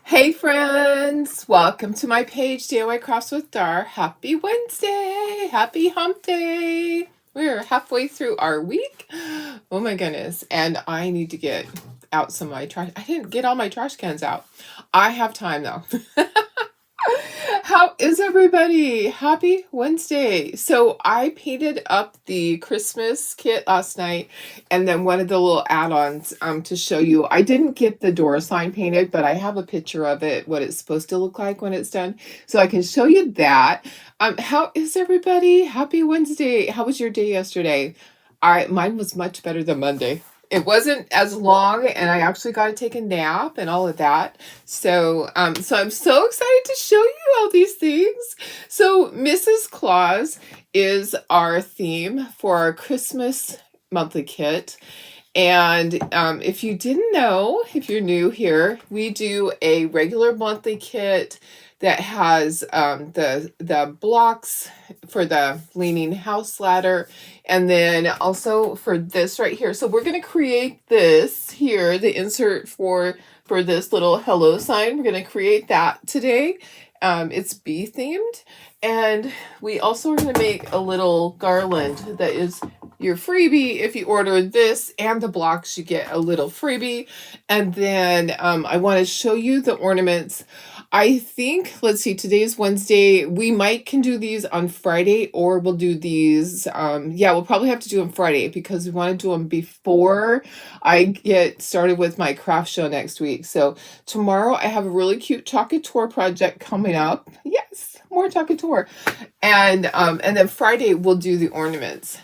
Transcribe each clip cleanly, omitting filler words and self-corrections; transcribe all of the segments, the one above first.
Hey friends, welcome to my page, DIY Crafts with Dar. Happy Wednesday, happy hump day. We're halfway through our week. Oh my goodness, and I need to get out some of my trash. I didn't get all my trash cans out. I have time though. How is everybody? Happy Wednesday. So I painted up the Christmas kit last night and then one of the little add-ons to show you. I didn't get the door sign painted, but I have a picture of it, what it's supposed to look like when it's done. So I can show you that. How is everybody? Happy Wednesday. How was your day yesterday? Mine was much better than Monday. It wasn't as long, and I actually got to take a nap and all of that. So I'm so excited to show you all these things. So Mrs. Claus is our theme for our Christmas monthly kit. And if you didn't know, if you're new here, we do a regular monthly kit that has the blocks for the leaning house ladder, and then also for this right here. So we're going to create this here, the insert for this little hello sign. We're going to create that today. It's bee themed, and we also are going to make a little garland that is your freebie. If you order this and the blocks, you get a little freebie. And then I want to show you the ornaments. I think, let's see, today's Wednesday. We can do these on Friday, or we'll do these. Yeah, we'll probably have to do them Friday because we want to do them before I get started with my craft show next week. So tomorrow I have a really cute Chocolate Tour project coming up. Yes, more Chocolate Tour. And then Friday we'll do the ornaments.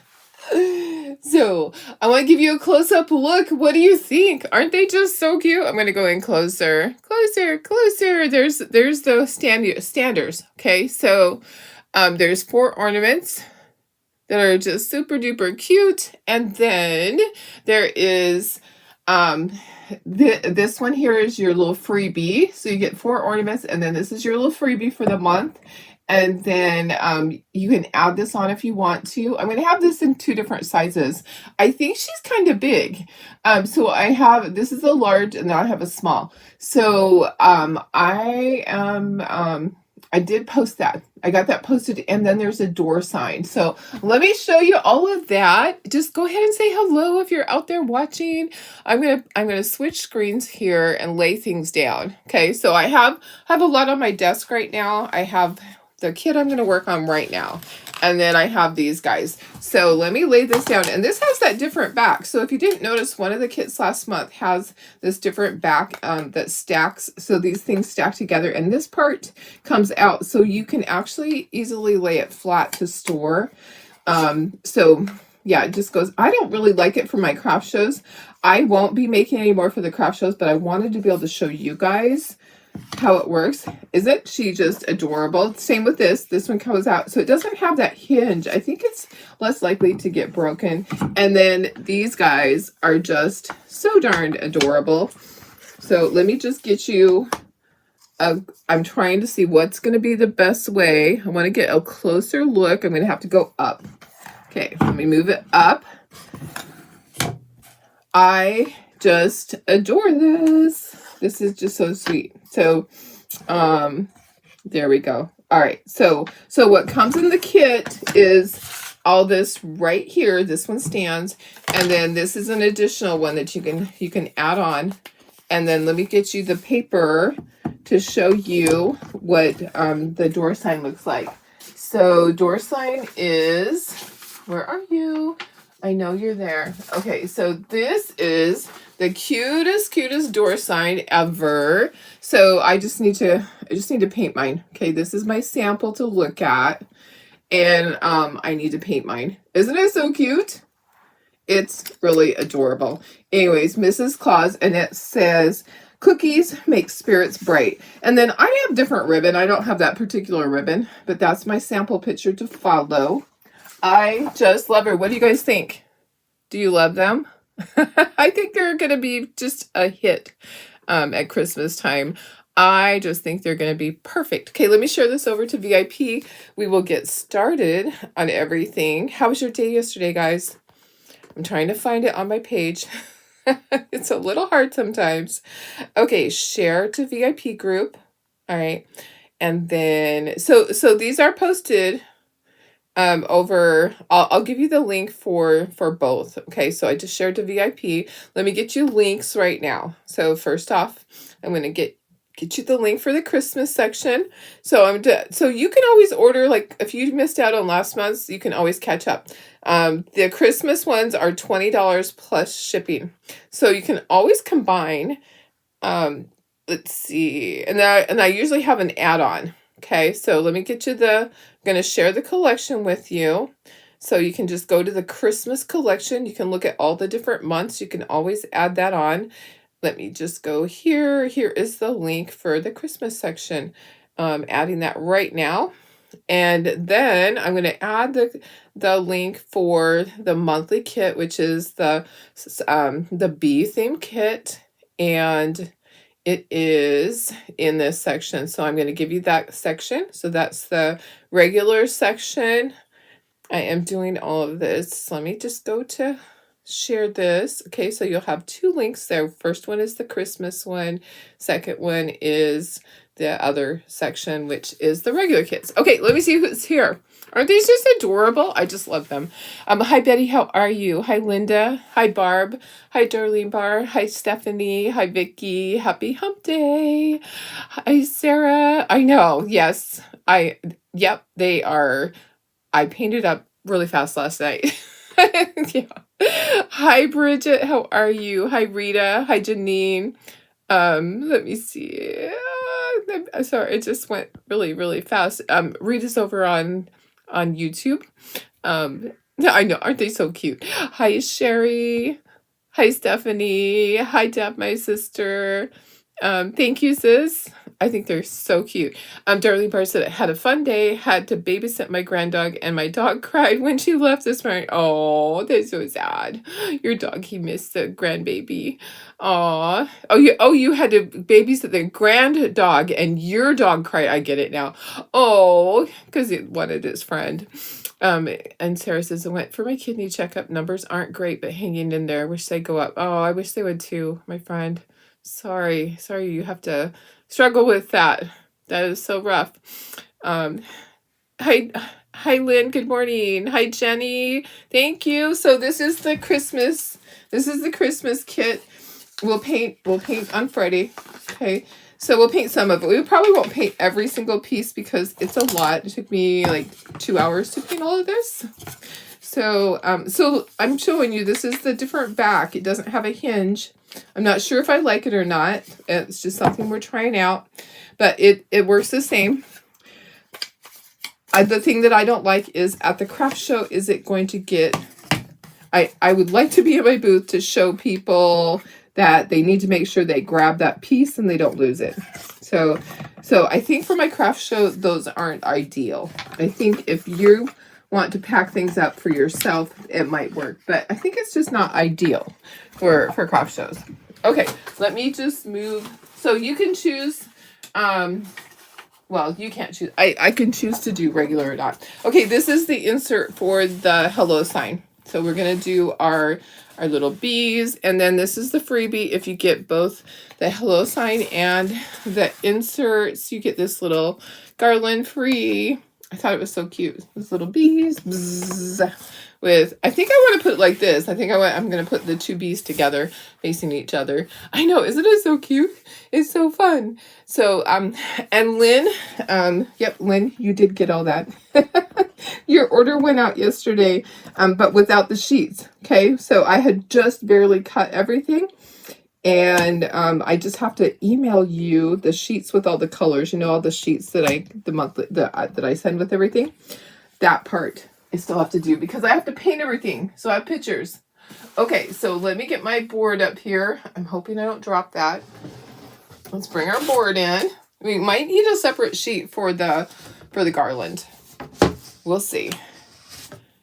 So I want to give you a close-up look. What do you think? Aren't they just so cute? I'm going to go in closer. There's the standers. Okay, so there's 4 ornaments that are just super duper cute, and then there is this one here is your little freebie. So you get 4 ornaments, and then this is your little freebie for the month. And then you can add this on if you want to. I'm going to have this in 2 different sizes. I think she's kind of big. So I have, this is a large, and then I have a small. So I did post that. I got that posted, and then there's a door sign. So let me show you all of that. Just go ahead and say hello if you're out there watching. I'm gonna switch screens here and lay things down. Okay, so I have a lot on my desk right now. I have the kit I'm going to work on right now. And then I have these guys. So let me lay this down. And this has that different back. So if you didn't notice, one of the kits last month has this different back that stacks. So these things stack together. And this part comes out. So you can actually easily lay it flat to store. So yeah, it just goes. I don't really like it for my craft shows. I won't be making any more for the craft shows, but I wanted to be able to show you guys how it works. Isn't she just adorable? Same with this. This one comes out. So it doesn't have that hinge. I think it's less likely to get broken. And then these guys are just so darned adorable. So let me just get you I'm trying to see what's going to be the best way. I want to get a closer look. I'm going to have to go up. Okay, let me move it up. I just adore this. This is just so sweet. So, there we go. All right. So what comes in the kit is all this right here. This one stands, and then this is an additional one that you can add on. And then let me get you the paper to show you what the door sign looks like. So door sign is, where are you? I know you're there. Okay, so this is the cutest door sign ever. So I just need to paint mine. Okay, this is my sample to look at, and I need to paint mine. Isn't it so cute? It's really adorable. Anyways, Mrs. Claus, and it says, cookies make spirits bright. And then I have different ribbon. I don't have that particular ribbon, but that's my sample picture to follow. I just love her. What do you guys think? Do you love them? I think they're going to be just a hit at Christmas time. I just think they're going to be perfect. Okay, let me share this over to VIP. We will get started on everything. How was your day yesterday, guys? I'm trying to find it on my page. It's a little hard sometimes. Okay, share to VIP group. All right. And then so these are posted over. I'll give you the link for both. Okay, so I just shared to VIP. Let me get you links right now. So first off, I'm going to get you the link for the Christmas section. So so you can always order, like if you missed out on last month's, you can always catch up. The Christmas ones are $20 plus shipping. So you can always combine. Let's see. And I usually have an add-on. Okay, so let me get you I'm going to share the collection with you. So you can just go to the Christmas collection. You can look at all the different months. You can always add that on. Let me just go here. Here is the link for the Christmas section. Adding that right now. And then I'm going to add the link for the monthly kit, which is the bee theme kit. And it is in this section. So I'm going to give you that section. So that's the regular section. I am doing all of this. Let me just go to share this. Okay, so you'll have two links there. First one is the Christmas one. Second one is the other section, which is the regular kits. Okay, let me see who's here. Aren't these just adorable? I just love them. Hi, Betty. How are you? Hi, Linda. Hi, Barb. Hi, Darlene Bar. Hi, Stephanie. Hi, Vicky. Happy Hump Day. Hi, Sarah. I know. Yes. Yep, they are. I painted up really fast last night. Yeah. Hi, Bridget. How are you? Hi, Rita. Hi, Janine. Let me see. Sorry, it just went really, really fast. Rita's over on YouTube. I know, aren't they so cute? Hi, Sherry. Hi, Stephanie. Hi, Deb, my sister. Thank you, sis. I think they're so cute. Darlene Barr said, had a fun day, had to babysit my granddog, and my dog cried when she left this morning. Oh, that's so sad. Your dog, he missed the grandbaby. Aw. You had to babysit the grand dog, and your dog cried. I get it now. Oh, because he wanted his friend. And Sarah says, I went for my kidney checkup. Numbers aren't great, but hanging in there. Wish they'd go up. Oh, I wish they would too, my friend. Sorry you have to struggle with that. That is so rough. Hi Lynn, good morning. Hi Jenny. Thank you. So this is the Christmas kit. We'll paint on Friday. Okay. So we'll paint some of it. We probably won't paint every single piece because it's a lot. It took me like 2 hours to paint all of this. So I'm showing you, this is the different back. It doesn't have a hinge. I'm not sure if I like it or not. It's just something we're trying out, but it works the same. The thing that I don't like is at the craft show, is it going to get, I would like to be in my booth to show people that they need to make sure they grab that piece and they don't lose it. So I think for my craft show, those aren't ideal. I think if you want to pack things up for yourself, it might work, but I think it's just not ideal for craft shows. Okay, let me just move. So you can choose, well, you can't choose. I can choose to do regular or not. Okay, this is the insert for the hello sign. So we're going to do our little bees, and then this is the freebie. If you get both the hello sign and the inserts, you get this little garland free. I thought it was so cute. These little bees. Bzz, with, I think I want to put it like this. I'm going to put the two bees together facing each other. I know, isn't it so cute? It's so fun. So, and Lynn, yep, Lynn, you did get all that. Your order went out yesterday, but without the sheets. Okay, so I had just barely cut everything. And I just have to email you the sheets with all the colors. You know, all the sheets that that I send with everything. That part I still have to do because I have to paint everything. So I have pictures. Okay, so let me get my board up here. I'm hoping I don't drop that. Let's bring our board in. We might need a separate sheet for the garland. We'll see.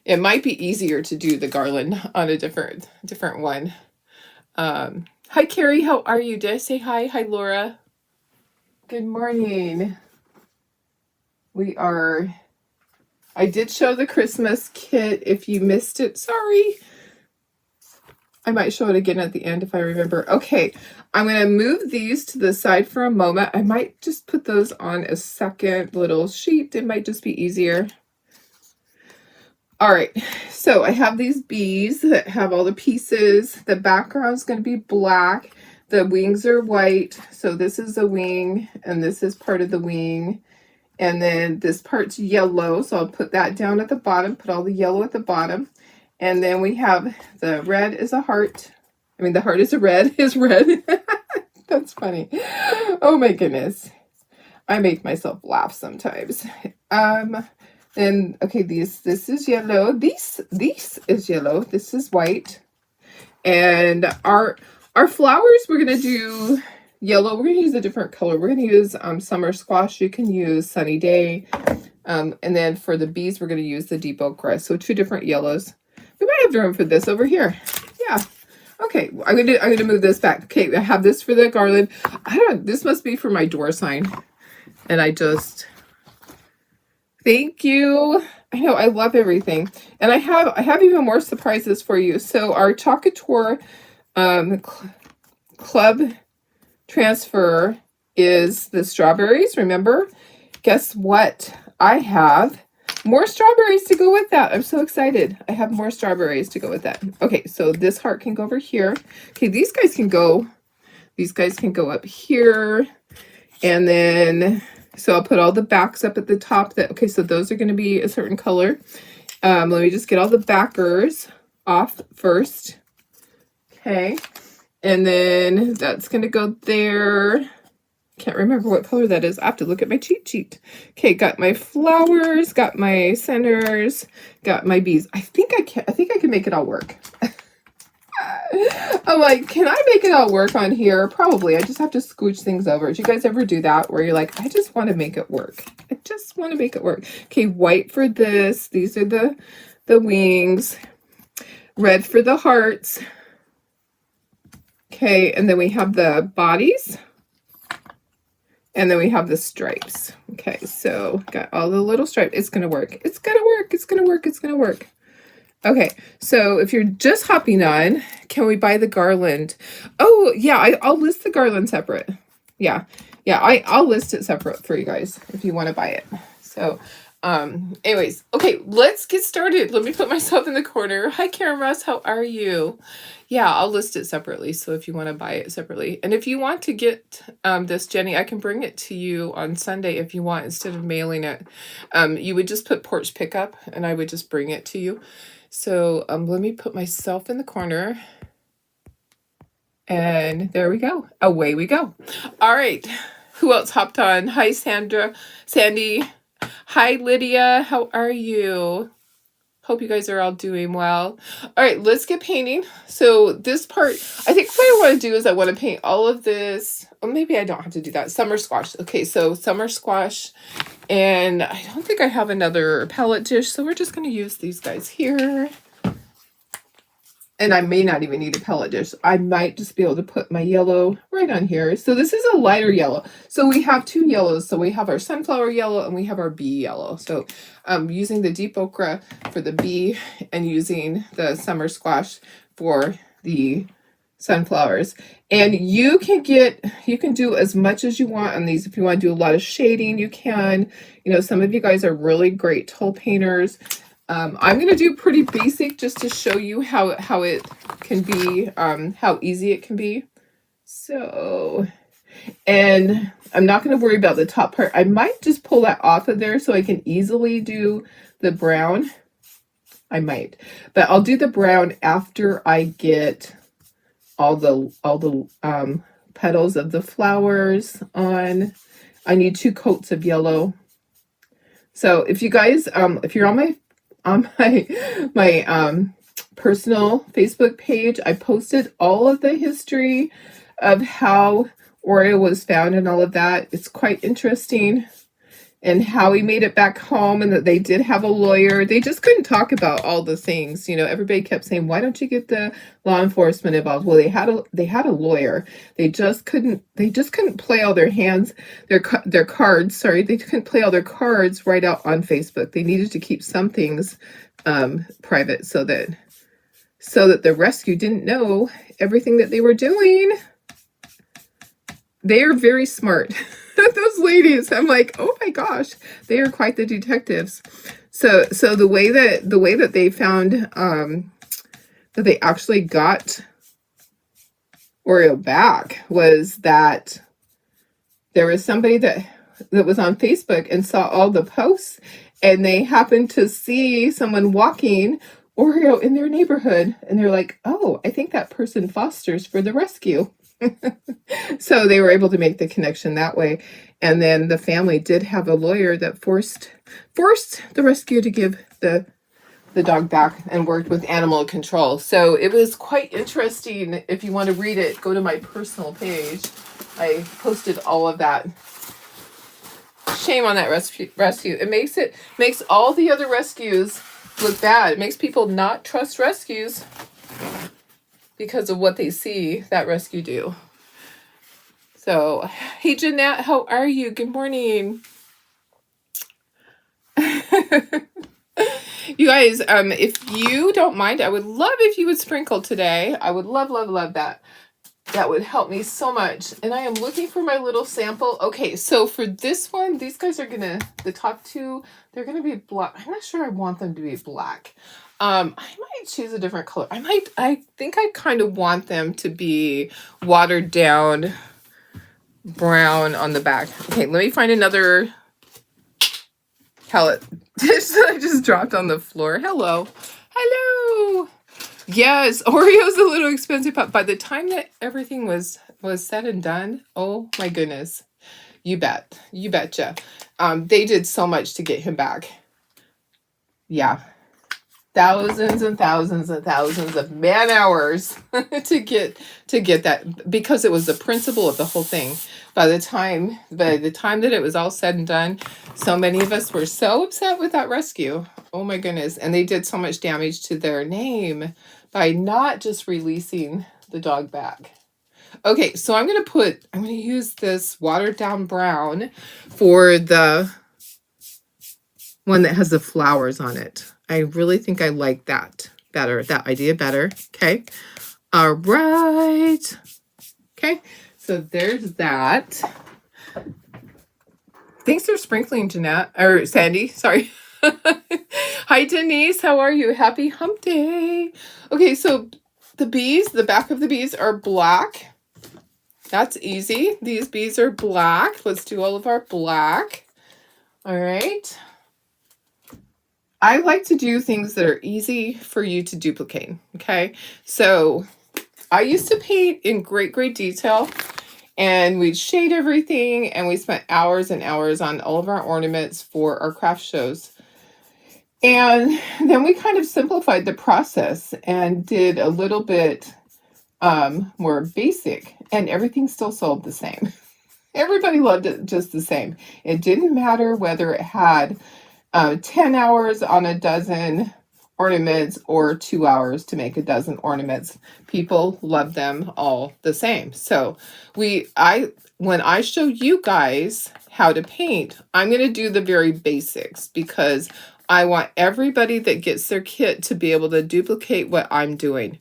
It might be easier to do the garland on a different one. Hi, Carrie. How are you? Did I say hi? Hi, Laura. Good morning. I did show the Christmas kit. If you missed it, sorry. I might show it again at the end if I remember. Okay, I'm going to move these to the side for a moment. I might just put those on a second little sheet. It might just be easier. All right, so I have these bees that have all the pieces. The background is going to be black. The wings are white. So this is the wing, and this is part of the wing. And then this part's yellow, so I'll put that down at the bottom, put all the yellow at the bottom. And then we have the red is a heart. I mean, the heart is red. That's funny. Oh my goodness. I make myself laugh sometimes. And okay, this is yellow. This is yellow. This is white. And our flowers, we're gonna do yellow. We're gonna use a different color. We're gonna use summer squash. You can use sunny day. And then for the bees, we're gonna use the deep ochre. So 2 different yellows. We might have room for this over here. Yeah. Okay, I'm gonna move this back. Okay, I have this for the garland. This must be for my door sign. And thank you. I know, I love everything. And I have even more surprises for you. So our Chocateur club transfer is the strawberries, remember? Guess what? I have more strawberries to go with that. I'm so excited. I have more strawberries to go with that. Okay, so this heart can go over here. Okay, these guys can go up here. And then, so I'll put all the backs up at the top. Okay, so those are going to be a certain color. Let me just get all the backers off first. Okay, and then that's going to go there. Can't remember what color that is. I have to look at my cheat sheet. Okay, got my flowers, got my centers, got my bees. I think I can make it all work. I'm like, can I make it all work on here? Probably. I just have to scooch things over. Do you guys ever do that where you're like, I just want to make it work. I just want to make it work. Okay, white for this. These are the wings. Red for the hearts. Okay, and then we have the bodies. And then we have the stripes. Okay, so got all the little stripes. It's going to work. It's going to work. It's going to work. It's going to work. Okay, so if you're just hopping on, can we buy the garland? Oh, yeah, I'll list the garland separate. Yeah, I'll list it separate for you guys if you want to buy it. So, anyways, okay, let's get started. Let me put myself in the corner. Hi, Karen Ross, how are you? Yeah, I'll list it separately, so if you want to buy it separately. And if you want to get this, Jenny, I can bring it to you on Sunday if you want, instead of mailing it. You would just put porch pickup, and I would just bring it to you. So let me put myself in the corner. And there we go. Away we go. All right. Who else hopped on? Hi, Sandy. Hi, Lydia. How are you? Hope you guys are all doing well. All right, let's get painting. So this part, I think what I want to do is I want to paint all of this. Oh, maybe I don't have to do that. Summer squash. Okay, so summer squash. And I don't think I have another palette dish, so we're just going to use these guys here. And I may not even need a palette dish. I might just be able to put my yellow right on here. So this is a lighter yellow. So we have 2 yellows. So we have our sunflower yellow and we have our bee yellow. So I'm using the deep ochre for the bee and using the summer squash for the sunflowers. And you can do as much as you want on these. If you want to do a lot of shading, you can. You know, some of you guys are really great tool painters. I'm going to do pretty basic just to show you how it can be, how easy it can be. So, and I'm not going to worry about the top part. I might just pull that off of there so I can easily do the brown. I might, but I'll do the brown after I get all the petals of the flowers on. I need 2 coats of yellow. So if you guys, if you're on my personal Facebook page, I posted all of the history of how Oreo was found and all of that. It's quite interesting, and how he made it back home, and that they did have a lawyer. They just couldn't talk about all the things. You know, everybody kept saying, why don't you get the law enforcement involved? Well, they had a lawyer. They just couldn't play all their cards. Sorry, they couldn't play all their cards right out on Facebook. They needed to keep some things private so so that the rescue didn't know everything that they were doing. They are very smart. Those ladies, I'm like, oh my gosh, they are quite the detectives. So the way that they found that they actually got Oreo back was that there was somebody that was on Facebook and saw all the posts, and they happened to see someone walking Oreo in their neighborhood, and they're like, oh, I think that person fosters for the rescue. So they were able to make the connection that way. And then the family did have a lawyer that forced the rescue to give the dog back and worked with animal control. So it was quite interesting. If you want to read it, go to my personal page. I posted all of that. Shame on that rescue. It makes all the other rescues look bad. It makes people not trust rescues because of what they see that rescue do. So, hey Jeanette, how are you? Good morning. You guys, if you don't mind, I would love if you would sprinkle today. I would love, love, love that. That would help me so much. And I am looking for my little sample. Okay, so for this one, these guys are the top two, they're gonna be black. I'm not sure I want them to be black. I might choose a different color. I think I kind of want them to be watered down brown on the back. Okay, let me find another palette. I just dropped on the floor. Hello. Yes, Oreo's a little expensive, but by the time that everything was said and done, oh my goodness. You betcha. They did so much to get him back. Yeah. Thousands and thousands and thousands of man hours to get that, because it was the principle of the whole thing. By the time that it was all said and done, so many of us were so upset with that rescue. Oh my goodness. And they did so much damage to their name by not just releasing the dog back. Okay, so I'm going to use this watered down brown for the one that has the flowers on it. I really think I like that idea better. Okay. All right. Okay. So there's that. Thanks for sprinkling, Jeanette. Or Sandy, sorry. Hi, Denise. How are you? Happy hump day. Okay, so the back of the bees are black. That's easy. These bees are black. Let's do all of our black. All right. I like to do things that are easy for you to duplicate, okay? So I used to paint in great, great detail, and we'd shade everything, and we spent hours and hours on all of our ornaments for our craft shows. And then we kind of simplified the process and did a little bit more basic, and everything still sold the same. Everybody loved it just the same. It didn't matter whether it had 10 hours on a dozen ornaments or 2 hours to make a dozen ornaments. People love them all the same. So when I show you guys how to paint, I'm going to do the very basics, because I want everybody that gets their kit to be able to duplicate what I'm doing.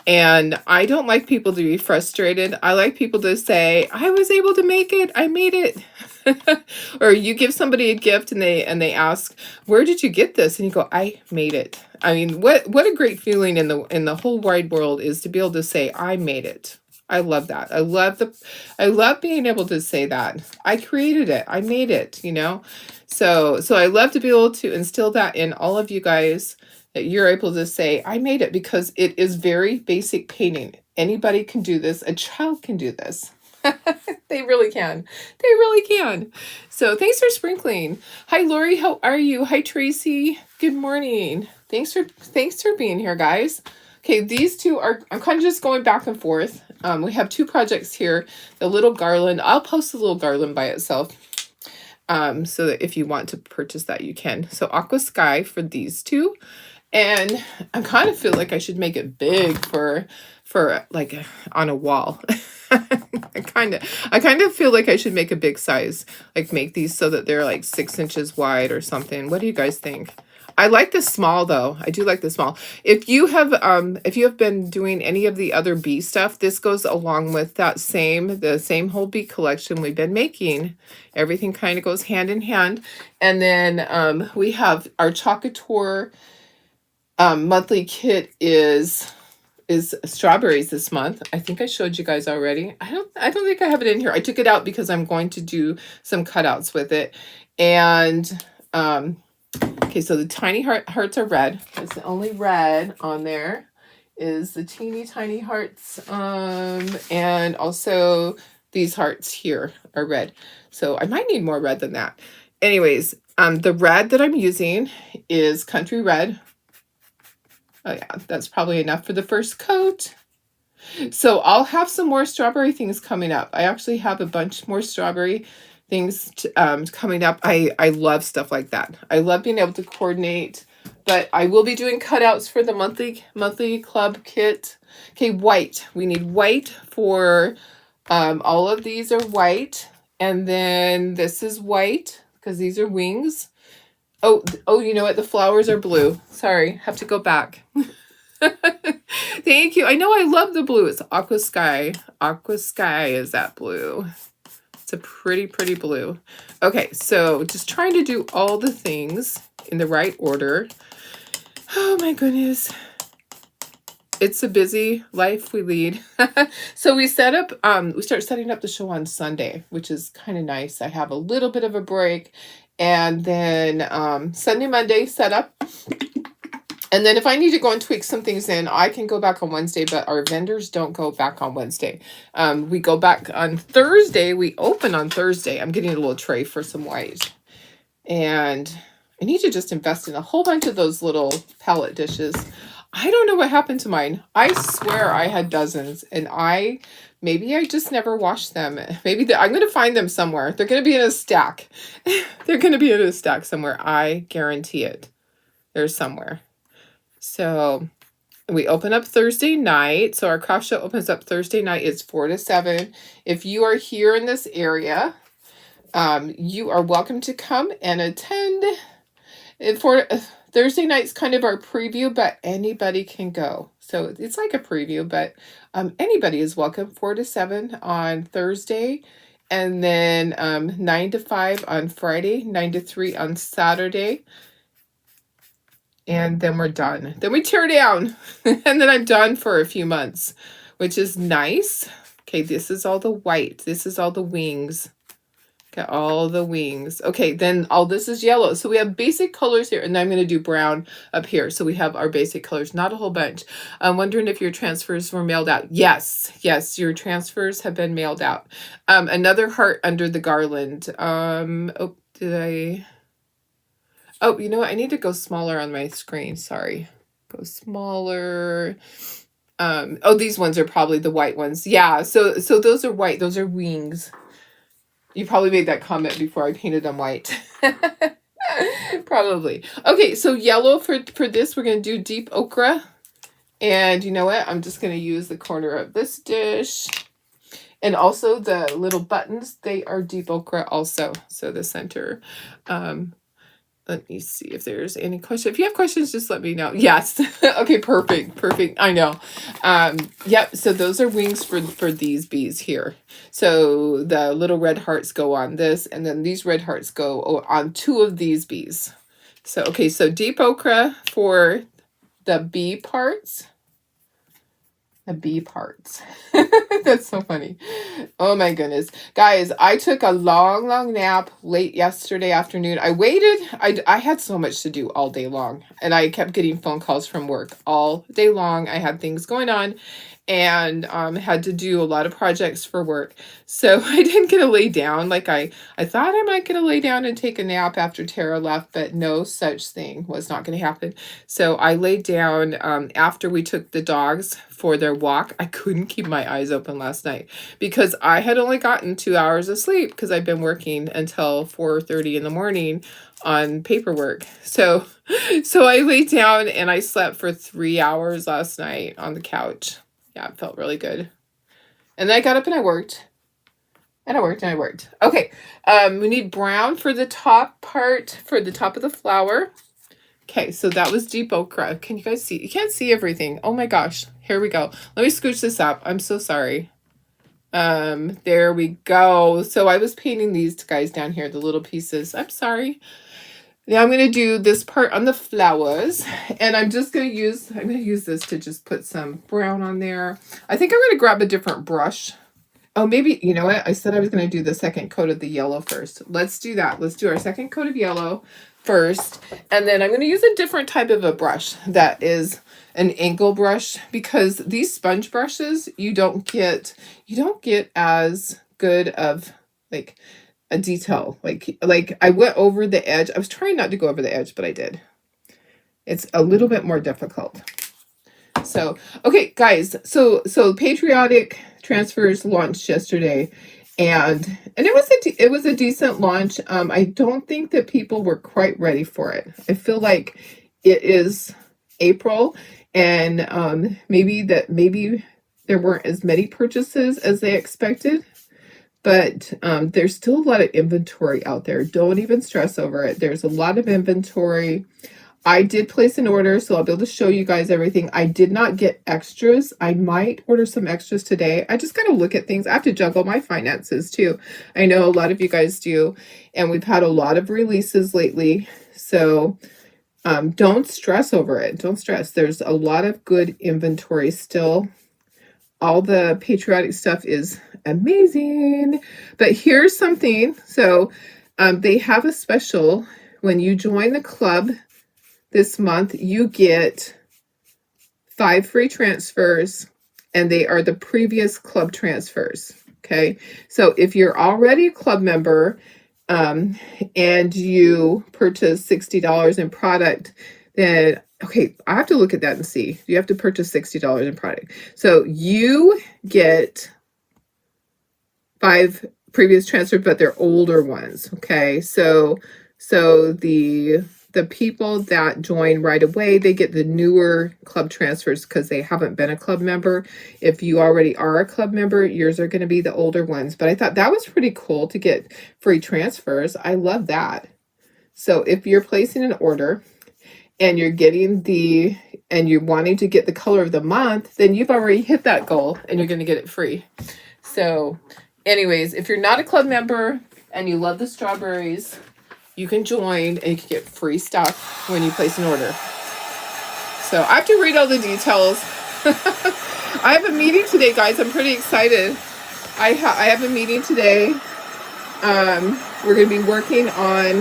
And I don't like people to be frustrated. I like people to say, I was able to make it. I made it. Or you give somebody a gift and they ask, where did you get this? And you go, I made it. I mean, what a great feeling in the whole wide world is to be able to say, I made it. I love that. I love being able to say that. I created it. I made it, you know? So I love to be able to instill that in all of you guys, that you're able to say, I made it, because it is very basic painting. Anybody can do this. A child can do this. They really can. They really can. So thanks for sprinkling. Hi, Lori. How are you? Hi, Tracy. Good morning. Thanks for being here, guys. Okay, these two I'm kind of just going back and forth. We have two projects here. The little garland. I'll post the little garland by itself. So that if you want to purchase that, you can. So Aqua Sky for these two. And I kind of feel like I should make it big for like on a wall. I kind of feel like I should make a big size, like make these so that they're like 6 inches wide or something. What do you guys think? I like the small though. I do like the small. If you have been doing any of the other bee stuff, this goes along with the same whole bee collection we've been making. Everything kind of goes hand in hand. And then we have our Chocator monthly kit is strawberries this month. I think I showed you guys already. I don't think I have it in here. I took it out because I'm going to do some cutouts with it. And okay, so the tiny hearts are red. That's the only red on there is the teeny tiny hearts. And also these hearts here are red. So I might need more red than that. Anyways, the red that I'm using is Country Red. Oh yeah, that's probably enough for the first coat. So I'll have some more strawberry things coming up. I actually have a bunch more strawberry things coming up. I love stuff like that. I love being able to coordinate, but I will be doing cutouts for the monthly club kit. Okay, white. We need white for all of these are white, and then this is white because these are wings. Oh, you know what? The flowers are blue. Sorry, have to go back. Thank you. I know I love the blue. It's Aqua Sky. Aqua Sky is that blue. It's a pretty, pretty blue. Okay, so just trying to do all the things in the right order. Oh my goodness. It's a busy life we lead. So we start setting up the show on Sunday, which is kind of nice. I have a little bit of a break. And then Sunday, Monday set up. And then if I need to go and tweak some things in, I can go back on Wednesday, but our vendors don't go back on Wednesday. We go back on Thursday. We open on Thursday. I'm getting a little tray for some white. And I need to just invest in a whole bunch of those little palette dishes. I don't know what happened to mine. I swear I had dozens, and maybe I just never washed them. Maybe I'm going to find them somewhere. They're going to be in a stack. They're going to be in a stack somewhere. I guarantee it. There's somewhere. So we open up Thursday night. So our craft show opens up Thursday night. It's 4 to 7. If you are here in this area, you are welcome to come and attend. For Thursday night's kind of our preview, but anybody can go. So it's like a preview, but anybody is welcome. 4 to 7 on Thursday, and then 9 to 5 on Friday, 9 to 3 on Saturday. And then we're done. Then we tear down. And then I'm done for a few months, which is nice. Okay, this is all the white. This is all the wings. Got all the wings. Okay, then all this is yellow. So we have basic colors here, and I'm going to do brown up here. So we have our basic colors, not a whole bunch. I'm wondering if your transfers were mailed out. Yes, your transfers have been mailed out. Another heart under the garland. Oh, you know what? I need to go smaller on my screen. Sorry. Go smaller. These ones are probably the white ones. Yeah, so those are white. Those are wings. You probably made that comment before I painted them white. Probably. Okay, so yellow for this, we're going to do deep ochre. And you know what? I'm just going to use the corner of this dish. And also the little buttons, they are deep ochre also. So the center. Let me see if there's any questions. If you have questions, just let me know. Yes. Okay, perfect. I know. Yep, so those are wings for these bees here. So the little red hearts go on this, and then these red hearts go on 2 of these bees. So, okay, so deep ochre for the bee parts. The bee parts. That's so funny. Oh my goodness. Guys, I took a long nap late yesterday afternoon. I waited. I had so much to do all day long, and I kept getting phone calls from work all day long. I had things going on, and had to do a lot of projects for work. So I didn't get to lay down. Like I thought I might get to lay down and take a nap after Tara left, but no such thing was not going to happen. So I laid down after we took the dogs for their walk. I couldn't keep my eyes open last night because I had only gotten 2 hours of sleep because I've been working until 4:30 in the morning on paperwork. So I laid down and I slept for 3 hours last night on the couch. Yeah, it felt really good. And then I got up and I worked. Okay, we need brown for the top part, for the top of the flower. Okay, so that was deep ochre. Can you guys see? You can't see everything. Oh my gosh. Here we go. Let me scooch this up. I'm so sorry. There we go. So I was painting these guys down here, the little pieces. I'm sorry. Now I'm going to do this part on the flowers, and I'm going to use this to just put some brown on there. I think I'm going to grab a different brush. Oh, maybe, you know what? I said I was going to do the second coat of the yellow first. Let's do that. Let's do our second coat of yellow first. And then I'm going to use a different type of a brush that is an angle brush, because these sponge brushes, you don't get as good of like a detail. Like I went over the edge. I was trying not to go over the edge, but I did. It's a little bit more difficult. So, okay, guys, so Patriotic Transfers launched yesterday, and it was a decent launch. I don't think that people were quite ready for it. I feel like it is April, and maybe there weren't as many purchases as they expected, but there's still a lot of inventory out there. Don't even stress over it. There's a lot of inventory. I did place an order, so I'll be able to show you guys everything. I did not get extras. I might order some extras today. I just got to look at things. I have to juggle my finances too. I know a lot of you guys do, and we've had a lot of releases lately. So don't stress over it. Don't stress. There's a lot of good inventory still. All the Patriotic stuff is amazing. But here's something. So they have a special. When you join the club this month, you get 5 free transfers, and they are the previous club transfers. Okay, so if you're already a club member and you purchase $60 in product, then okay, I have to look at that and see. You have to purchase $60 in product. So you get 5 previous transfers, but they're older ones. Okay, so the people that join right away, they get the newer club transfers because they haven't been a club member. If you already are a club member, yours are going to be the older ones. But I thought that was pretty cool to get free transfers. I love that. So if you're placing an order and you're wanting to get the color of the month, then you've already hit that goal and you're going to get it free. So anyways, if you're not a club member and you love the strawberries, you can join and you can get free stuff when you place an order. So I have to read all the details. I have a meeting today, guys. I'm pretty excited. I have a meeting today. We're going to be working on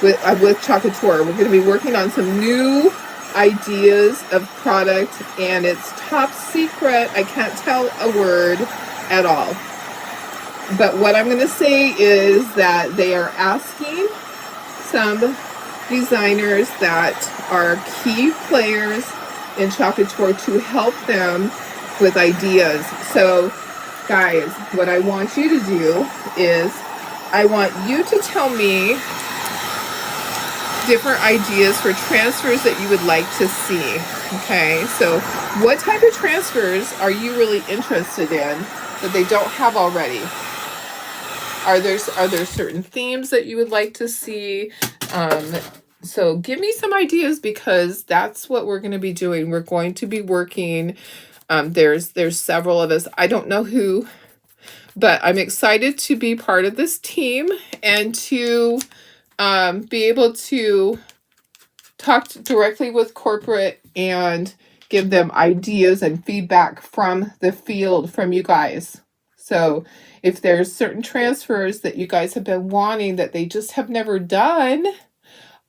with Chocateur. We're going to be working on some new ideas of product, and it's top secret. I can't tell a word at all. But what I'm going to say is that they are asking some designers that are key players in Chocateur to help them with ideas. So, guys, what I want you to do is I want you to tell me different ideas for transfers that you would like to see. Okay, so what type of transfers are you really interested in that they don't have already? Are there certain themes that you would like to see? So give me some ideas, because that's what we're going to be doing. We're going to be working. There's several of us. I don't know who, but I'm excited to be part of this team and to be able to talk directly with corporate and give them ideas and feedback from the field, from you guys. So if there's certain transfers that you guys have been wanting that they just have never done,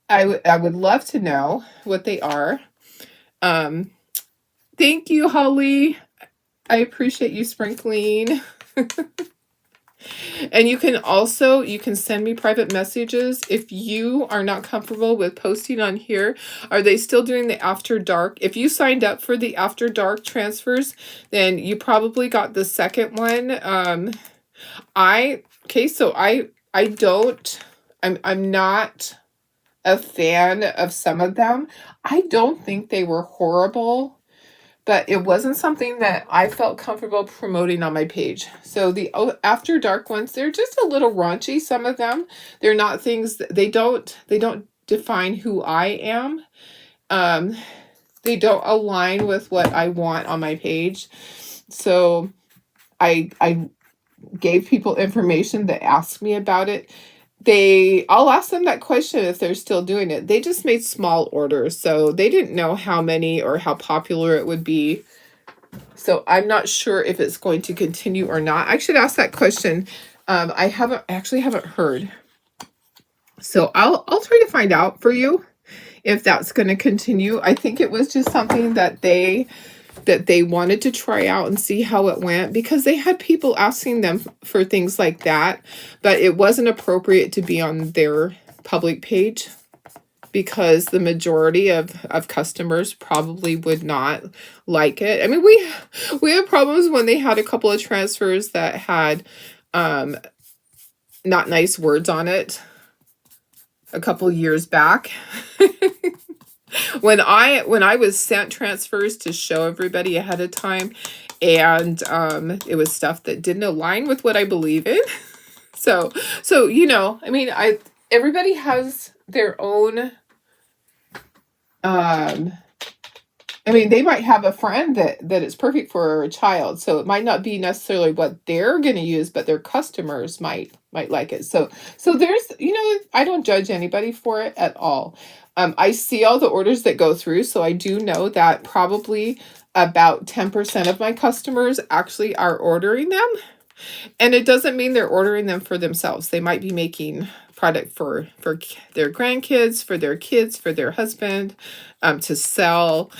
I would love to know what they are. Thank you, Holly. I appreciate you sprinkling. And you can send me private messages if you are not comfortable with posting on here. Are they still doing the after dark? If you signed up for the after dark transfers, then you probably got the second one. I'm not a fan of some of them. I don't think they were horrible, but it wasn't something that I felt comfortable promoting on my page. So the after dark ones, they're just a little raunchy. Some of them, they're not things. They don't define who I am. They don't align with what I want on my page. So I gave people information that asked me about it. I'll ask them that question if they're still doing it. They just made small orders, so they didn't know how many or how popular it would be. So I'm not sure if it's going to continue or not. I should ask that question. I haven't heard. So I'll try to find out for you if that's going to continue. I think it was just something that they wanted to try out and see how it went, because they had people asking them for things like that, but it wasn't appropriate to be on their public page because the majority of customers probably would not like it. I mean, we have problems when they had a couple of transfers that had not nice words on it a couple years back. When I was sent transfers to show everybody ahead of time, and it was stuff that didn't align with what I believe in. So you know, I mean, everybody has their own. I mean, they might have a friend that is perfect for a child, so it might not be necessarily what they're going to use, but their customers might like it. So there's, you know, I don't judge anybody for it at all. I see all the orders that go through, so I do know that probably about 10% of my customers actually are ordering them. And it doesn't mean they're ordering them for themselves. They might be making product for their grandkids, for their kids, for their husband, to sell.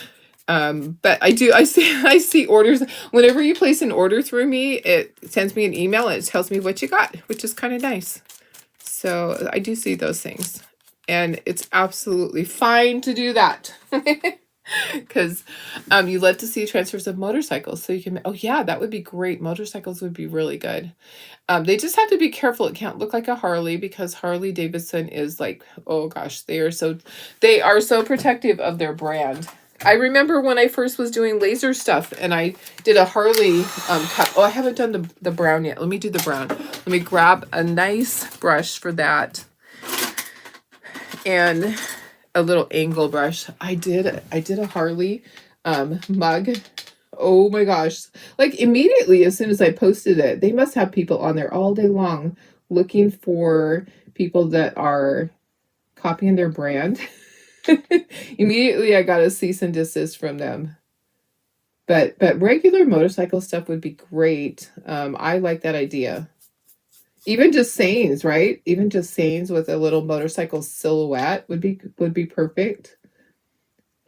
But I see orders. Whenever you place an order through me, it sends me an email and it tells me what you got, which is kind of nice. So I do see those things, and it's absolutely fine to do that. Because you love to see transfers of motorcycles, so you can, oh yeah, that would be great. Motorcycles would be really good. They just have to be careful. It can't look like a Harley, because Harley Davidson is like, oh gosh, they are so protective of their brand. I remember when I first was doing laser stuff and I did a Harley cut. Oh, I haven't done the brown yet. Let me do the brown. Let me grab a nice brush for that, and a little angle brush. I did a Harley mug. Oh my gosh. Like immediately as soon as I posted it, they must have people on there all day long looking for people that are copying their brand. Immediately I got a cease and desist from them. But regular motorcycle stuff would be great. I like that idea. Even just sayings, right? Even just sayings with a little motorcycle silhouette would be perfect.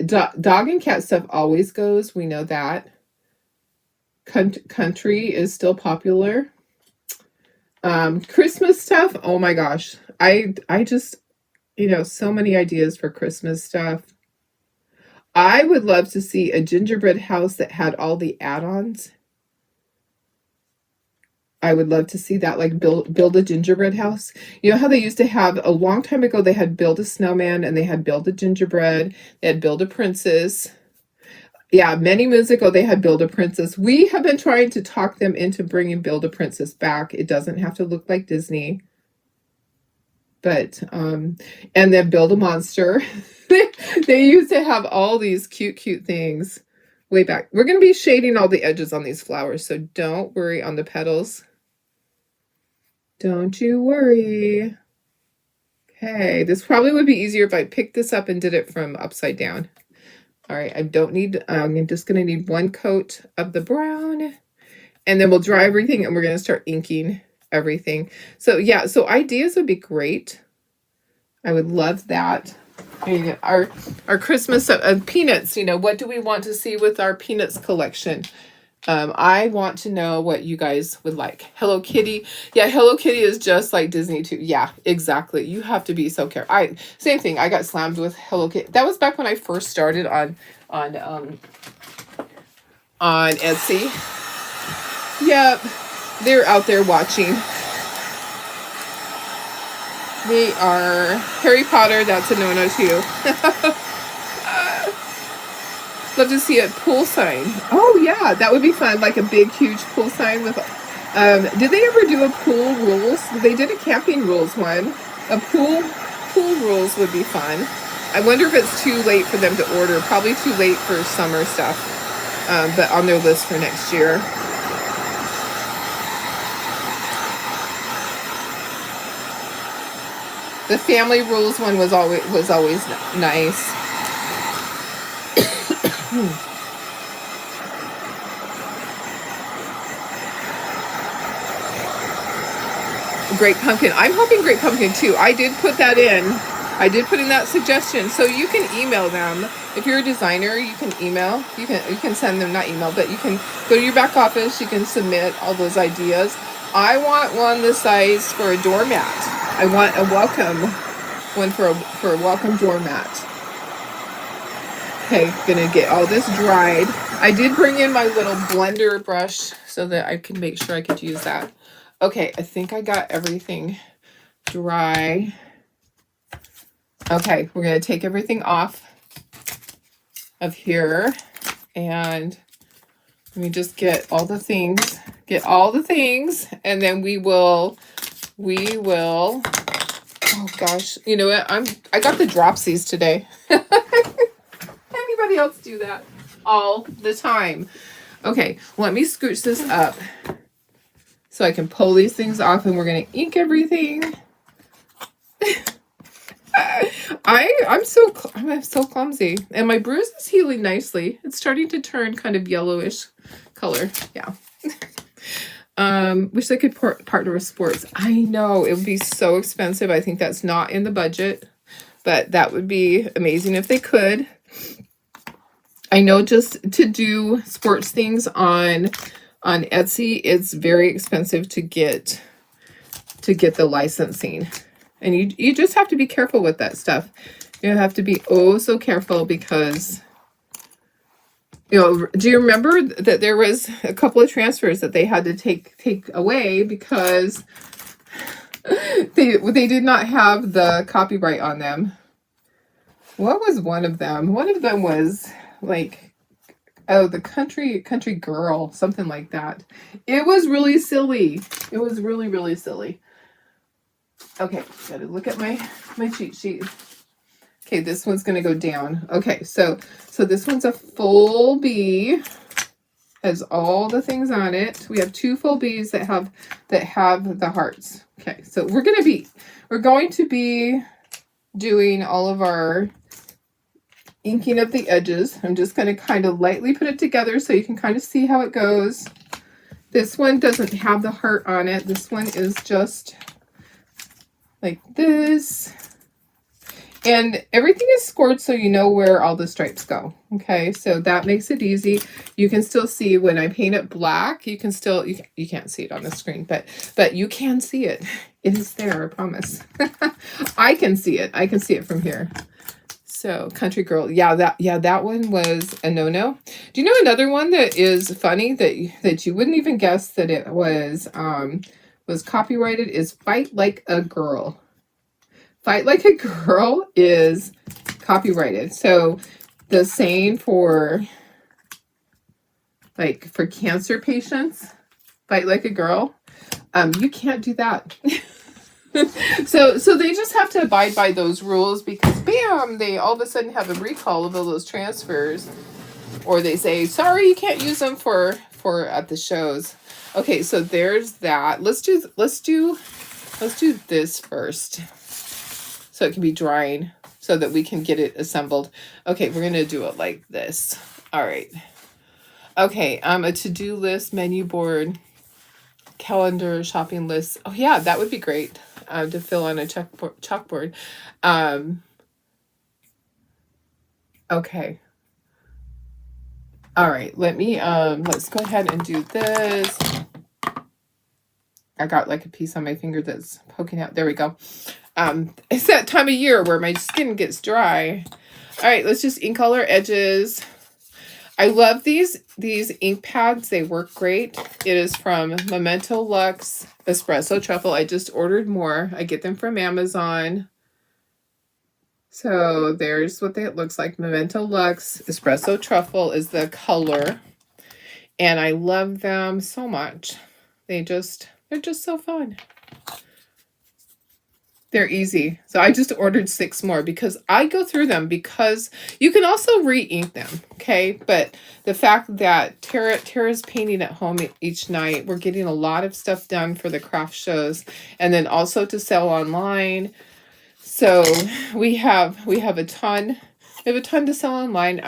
Dog and cat stuff always goes. We know that. Country is still popular. Christmas stuff. Oh my gosh. I just, you know, so many ideas for Christmas stuff. I would love to see a gingerbread house that had all the add-ons. I would love to see that, like build a gingerbread house. You know how they used to have, a long time ago, they had build a snowman and they had build a gingerbread, they had build a princess. Yeah, many moons ago they had build a princess. We have been trying to talk them into bringing build a princess back. It doesn't have to look like Disney. But and then build a monster. They used to have all these cute things way back. We're going to be shading all the edges on these flowers, so don't worry on the petals. Don't you worry. Okay, this probably would be easier if I picked this up and did it from upside down. All right, I'm just going to need one coat of the brown, and then we'll dry everything and we're going to start inking everything. So yeah, so ideas would be great. I would love that. I mean, our Christmas peanuts, you know, what do we want to see with our peanuts collection? I want to know what you guys would like. Hello Kitty. Yeah, Hello Kitty is just like Disney too. Yeah, exactly. You have to be so careful. Same thing. I got slammed with Hello Kitty. That was back when I first started on Etsy. Yep. They're out there watching. They are Harry Potter. That's a no-no too. Love to see a pool sign. Oh yeah, that would be fun. Like a big, huge pool sign with. Did they ever do a pool rules? They did a camping rules one. A pool pool rules would be fun. I wonder if it's too late for them to order. Probably too late for summer stuff, but on their list for next year. The family rules one was always nice. Great Pumpkin. I'm hoping Great Pumpkin too. I did put that in. I did put in that suggestion. So you can email them. If you're a designer, you can email. You can send them, not email, but you can go to your back office. You can submit all those ideas. I want one this size for a doormat. I want a welcome one for a welcome doormat. Okay, gonna get all this dried. I did bring in my little blender brush so that I can make sure I could use that. Okay, I think I got everything dry. Okay, we're going to take everything off of here. And let me just get all the things. And then we will, oh gosh, you know what? I got the dropsies today. Anybody else do that? All the time. Okay, let me scooch this up so I can pull these things off, and we're going to ink everything. I'm so clumsy, and my bruise is healing nicely. It's starting to turn kind of yellowish color. Yeah. Wish I could partner with sports. I know it would be so expensive. I think that's not in the budget, but that would be amazing if they could. I know just to do sports things on Etsy, it's very expensive to get the licensing. And you just have to be careful with that stuff. You have to be oh so careful because, you know, do you remember that there was a couple of transfers that they had to take away because they did not have the copyright on them? What was one of them? One of them was like, oh, the country girl, something like that. It was really silly. It was really, really silly. Okay, gotta look at my cheat sheet. Okay, this one's gonna go down. Okay, so this one's a full B, has all the things on it. We have 2 full Bs that have the hearts. Okay, so we're going to be doing all of our inking of the edges. I'm just going to kind of lightly put it together so you can kind of see how it goes. This one doesn't have the heart on it. This one is just like this. And everything is scored so you know where all the stripes go. Okay, so that makes it easy. You can still see when I paint it black, you can still, you can't see it on the screen, but you can see it. It is there, I promise. I can see it. I can see it from here. So Country Girl, yeah, that one was a no-no. Do you know another one that is funny that you wouldn't even guess that it was copyrighted is Fight Like a Girl. Fight Like a Girl is copyrighted. So the saying for cancer patients, fight like a girl, you can't do that. So they just have to abide by those rules because bam, they all of a sudden have a recall of all those transfers, or they say, sorry, you can't use them for at the shows. Okay, so there's that. Let's do this first, so it can be drying, so that we can get it assembled. Okay, we're gonna do it like this. All right. Okay, a to-do list, menu board, calendar, shopping list. Oh yeah, that would be great to fill on a chalkboard. Okay. All right, let's go ahead and do this. I got like a piece on my finger that's poking out. There we go. It's that time of year where my skin gets dry. All right, let's just ink color edges. I love these ink pads. They work great. It is from Memento Luxe Espresso Truffle. I just ordered more. I get them from Amazon. So there's what it looks like. Memento Luxe Espresso Truffle is the color. And I love them so much. They're just so fun. They're easy. So I just ordered 6 more because I go through them, because you can also re-ink them, okay? But the fact that Tara's painting at home each night, we're getting a lot of stuff done for the craft shows, and then also to sell online. So we have a ton. We have a ton to sell online.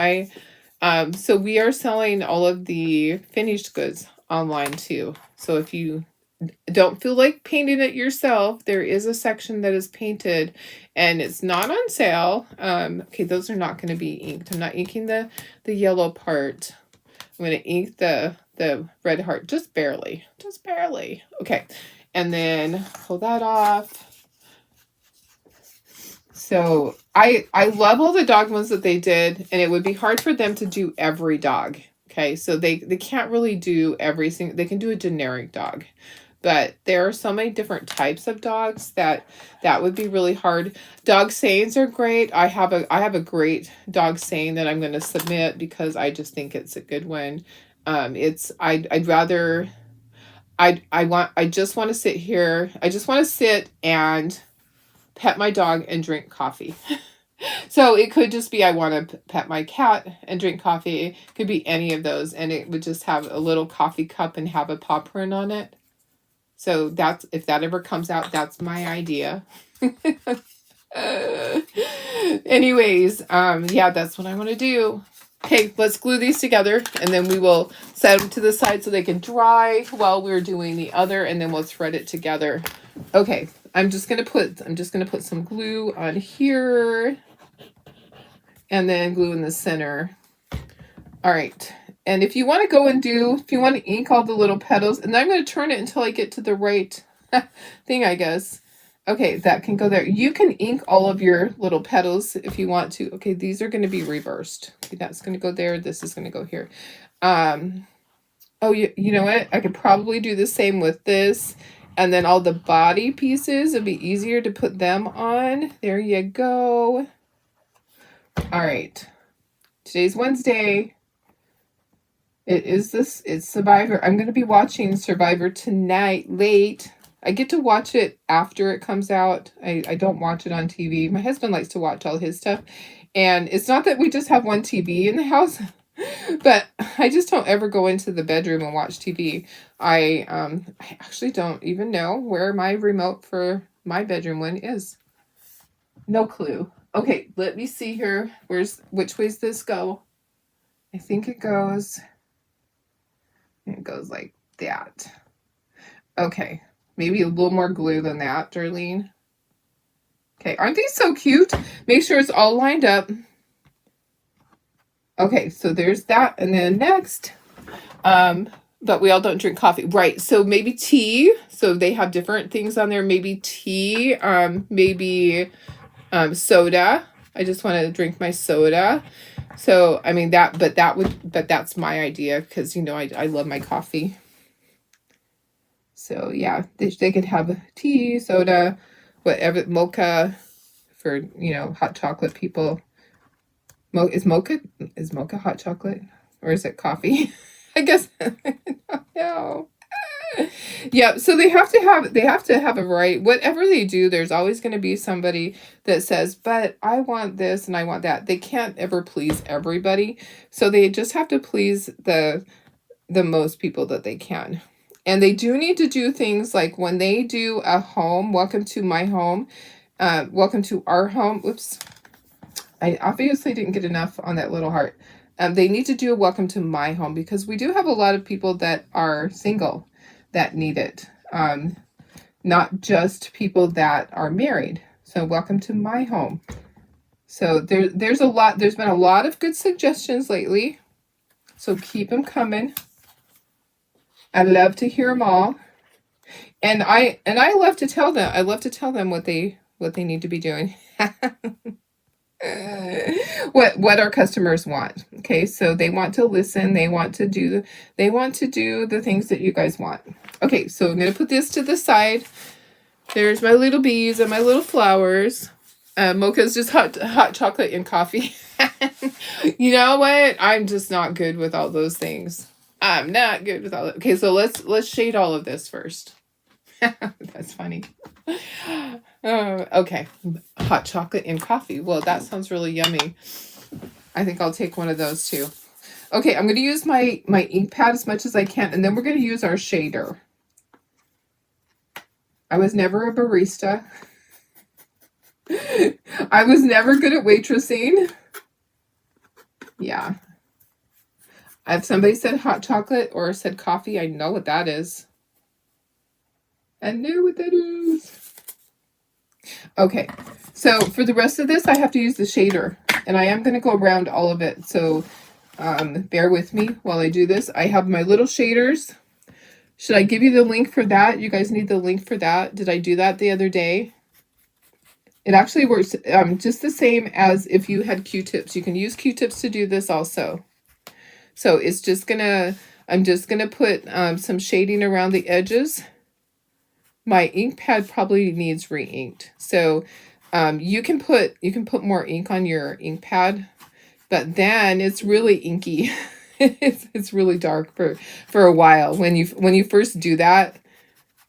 So we are selling all of the finished goods online too. So if you don't feel like painting it yourself, there is a section that is painted, and it's not on sale. Okay, those are not going to be inked. I'm not inking the yellow part. I'm going to ink the red heart just barely. Okay, and then pull that off. So I love all the dog ones that they did, and it would be hard for them to do every dog. Okay, so they can't really do every single. They can do a generic dog, but there are so many different types of dogs that would be really hard. Dog sayings are great. I have a great dog saying that I'm going to submit because I just think it's a good one. I'd rather I just want to sit here. I just want to sit and pet my dog and drink coffee. So it could just be I want to pet my cat and drink coffee. It could be any of those, and it would just have a little coffee cup and have a paw print on it. So that's, if that ever comes out, that's my idea. Anyways, yeah, that's what I want to do. Okay, let's glue these together, and then we will set them to the side so they can dry while we're doing the other, and then we'll thread it together. Okay, I'm just gonna put some glue on here, and then glue in the center. All right, and if you want to go and if you want to ink all the little petals, and I'm going to turn it until I get to the right thing, I guess. Okay, that can go there. You can ink all of your little petals if you want to. Okay, these are going to be reversed. Okay, that's going to go there. This is going to go here. Oh, you know what? I could probably do the same with this. And then all the body pieces, it'll be easier to put them on. There you go. All right. Today's Wednesday. It's Survivor. I'm going to be watching Survivor tonight late. I get to watch it after it comes out. I don't watch it on TV. My husband likes to watch all his stuff. And it's not that we just have one TV in the house, but I just don't ever go into the bedroom and watch TV. I actually don't even know where my remote for my bedroom one is. No clue. Okay, let me see here. Which way's this go? I think it goes like that. Okay. Maybe a little more glue than that, Darlene. Okay, aren't these so cute? Make sure it's all lined up. Okay, so there's that. And then next, but we all don't drink coffee. Right, so maybe tea. So they have different things on there. Maybe tea, maybe soda. I just want to drink my soda. So, I mean, that's my idea because, you know, I love my coffee. So yeah, they could have tea, soda, whatever, mocha for, you know, hot chocolate people. Is mocha hot chocolate, or is it coffee? I guess. No. Yeah, so they have to have a right. Whatever they do, there's always going to be somebody that says, "But I want this and I want that." They can't ever please everybody, so they just have to please the most people that they can. And they do need to do things like when they do a home, welcome to my home, welcome to our home. Oops. I obviously didn't get enough on that little heart. They need to do a welcome to my home because we do have a lot of people that are single that need it. Not just people that are married. So welcome to my home. So there's been a lot of good suggestions lately. So keep them coming. I love to hear them all, and I love to tell them. I love to tell them what they need to be doing. What our customers want. Okay, so they want to listen. They want to do the things that you guys want. Okay, so I'm gonna put this to the side. There's my little bees and my little flowers. Mocha's just hot chocolate and coffee. You know what? I'm just not good with all those things. I'm not good with all that. Okay, so let's shade all of this first. That's funny. Okay. Hot chocolate and coffee. Well, that sounds really yummy. I think I'll take one of those too. Okay, I'm going to use my ink pad as much as I can, and then we're going to use our shader. I was never a barista. I was never good at waitressing. Yeah. If somebody said hot chocolate or said coffee, I know what that is. I know what that is. Okay, so for the rest of this, I have to use the shader, and I am going to go around all of it, so bear with me while I do this. I have my little shaders. Should I give you the link for that? You guys need the link for that. Did I do that the other day? It actually works just the same as if you had Q-tips. You can use Q-tips to do this also. So it's just I'm just gonna put some shading around the edges. My ink pad probably needs re-inked. So you can put more ink on your ink pad, but then it's really inky. it's really dark for a while when you first do that.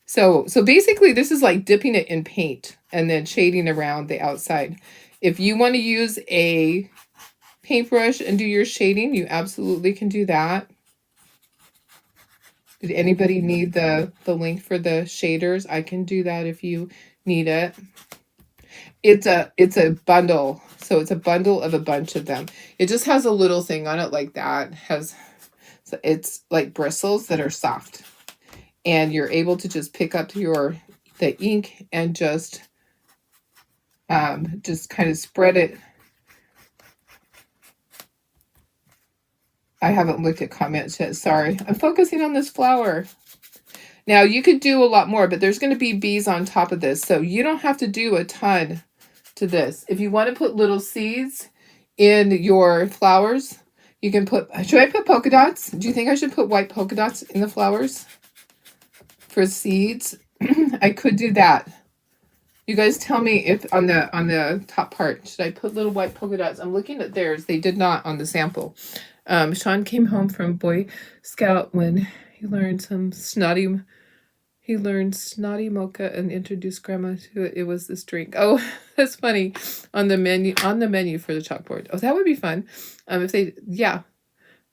So basically this is like dipping it in paint and then shading around the outside. If you want to use a paintbrush and do your shading, you absolutely can do that. Did anybody need the link for the shaders? I can do that if you need it. It's a bundle. So it's a bundle of a bunch of them. It just has a little thing on it like that. So it's like bristles that are soft. And you're able to just pick up the ink and just kind of spread it. I haven't looked at comments yet. Sorry. I'm focusing on this flower. Now, you could do a lot more, but there's going to be bees on top of this. So you don't have to do a ton to this. If you want to put little seeds in your flowers, you can put... Should I put polka dots? Do you think I should put white polka dots in the flowers for seeds? I could do that. You guys tell me if on the top part, should I put little white polka dots? I'm looking at theirs. They did not on the sample. Sean came home from Boy Scout when he learned snotty mocha and introduced Grandma to it. It was this drink. Oh, that's funny. On the menu for the chalkboard. Oh, that would be fun. If they, yeah,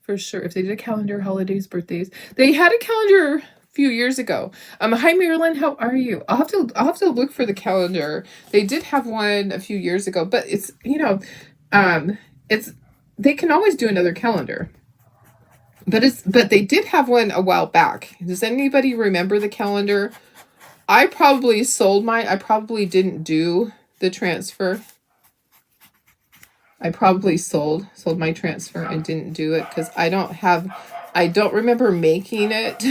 for sure. If they did a calendar, holidays, birthdays. They had a calendar a few years ago. Hi Marilyn, how are you? I'll have to look for the calendar. They did have one a few years ago, but it's, they can always do another calendar. But they did have one a while back. Does anybody remember the calendar? I probably sold mine. I probably didn't do the transfer. I probably sold my transfer and didn't do it because I don't remember making it.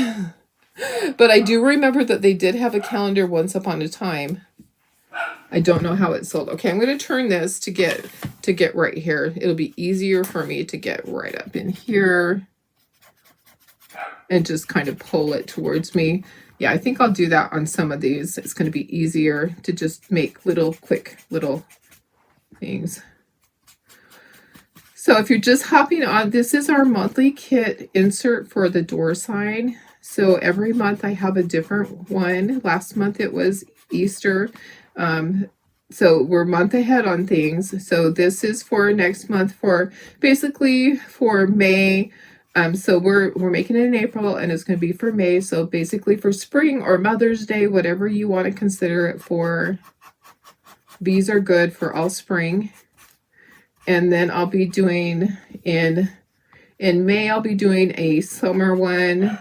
But I do remember that they did have a calendar once upon a time. I don't know how it sold. Okay, I'm going to turn this to get right here. It'll be easier for me to get right up in here and just kind of pull it towards me. Yeah, I think I'll do that on some of these. It's going to be easier to just make quick little things. So if you're just hopping on, this is our monthly kit insert for the door sign. So every month I have a different one. Last month it was Easter. So we're a month ahead on things. So this is for next month basically for May. So we're making it in April and it's going to be for May. So basically for spring or Mother's Day, whatever you want to consider it for. These are good for all spring. And then I'll be doing in May, I'll be doing a summer one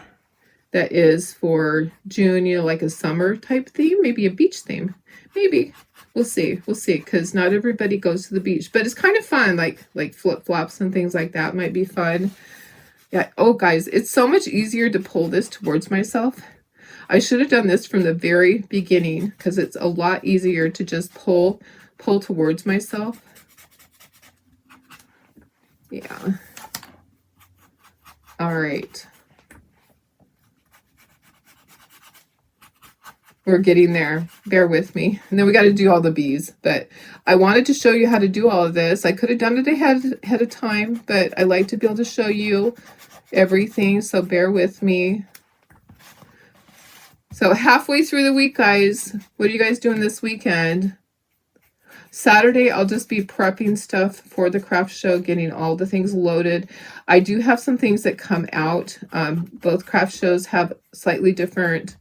that is for June, like a summer type theme, maybe a beach theme. Maybe. We'll see, because not everybody goes to the beach. But it's kind of fun, like flip-flops and things like that might be fun. Yeah. Oh, guys, it's so much easier to pull this towards myself. I should have done this from the very beginning because it's a lot easier to just pull towards myself. Yeah. All right. We're getting there. Bear with me. And then we got to do all the bees. But I wanted to show you how to do all of this. I could have done it ahead of time, but I like to be able to show you everything. So bear with me. So halfway through the week, guys. What are you guys doing this weekend? Saturday, I'll just be prepping stuff for the craft show, getting all the things loaded. I do have some things that come out. Both craft shows have slightly different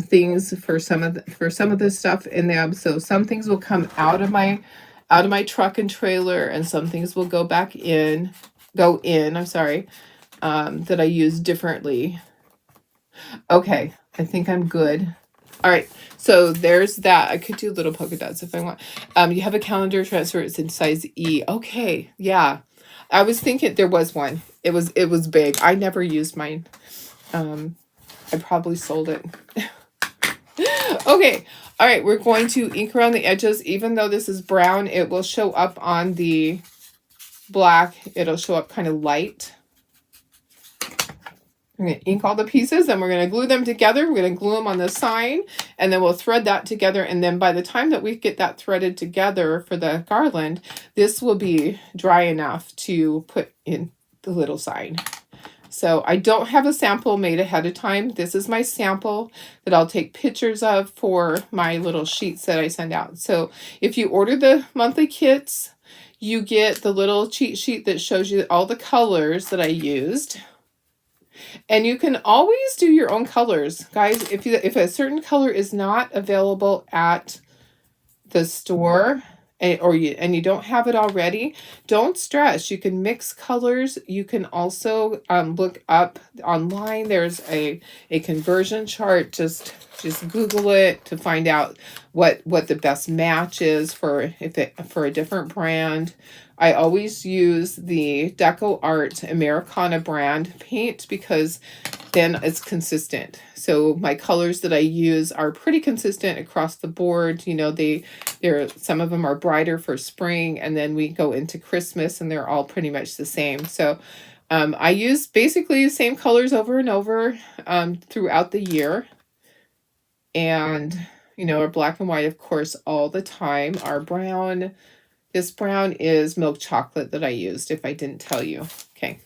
things for some of the stuff in them. So some things will come out of my truck and trailer, and some things will go in. I'm sorry, that I use differently. Okay, I think I'm good. All right, so there's that. I could do little polka dots if I want. You have a calendar transfer. It's in size E. Okay, yeah. I was thinking there was one. It was big. I never used mine. I probably sold it. Okay, all right. We're going to ink around the edges. Even though this is brown, it will show up on the black. It'll show up kind of light. We're going to ink all the pieces, and we're going to glue them together. We're going to glue them on the sign, and then we'll thread that together. And then by the time that we get that threaded together for the garland, this will be dry enough to put in the little sign. So I don't have a sample made ahead of time. This is my sample that I'll take pictures of for my little sheets that I send out. So if you order the monthly kits, you get the little cheat sheet that shows you all the colors that I used. And you can always do your own colors, guys. If a certain color is not available at the store, and you don't have it already, don't stress. You can mix colors. You can also look up online. There's a conversion chart. Just Google it to find out what the best match is for a different brand. I always use the Deco Art Americana brand paint because then it's consistent. So my colors that I use are pretty consistent across the board. You know, some of them are brighter for spring, and then we go into Christmas and they're all pretty much the same. So I use basically the same colors over and over throughout the year. And, you know, our black and white, of course, all the time. Our brown, this brown is milk chocolate that I used, if I didn't tell you. Okay.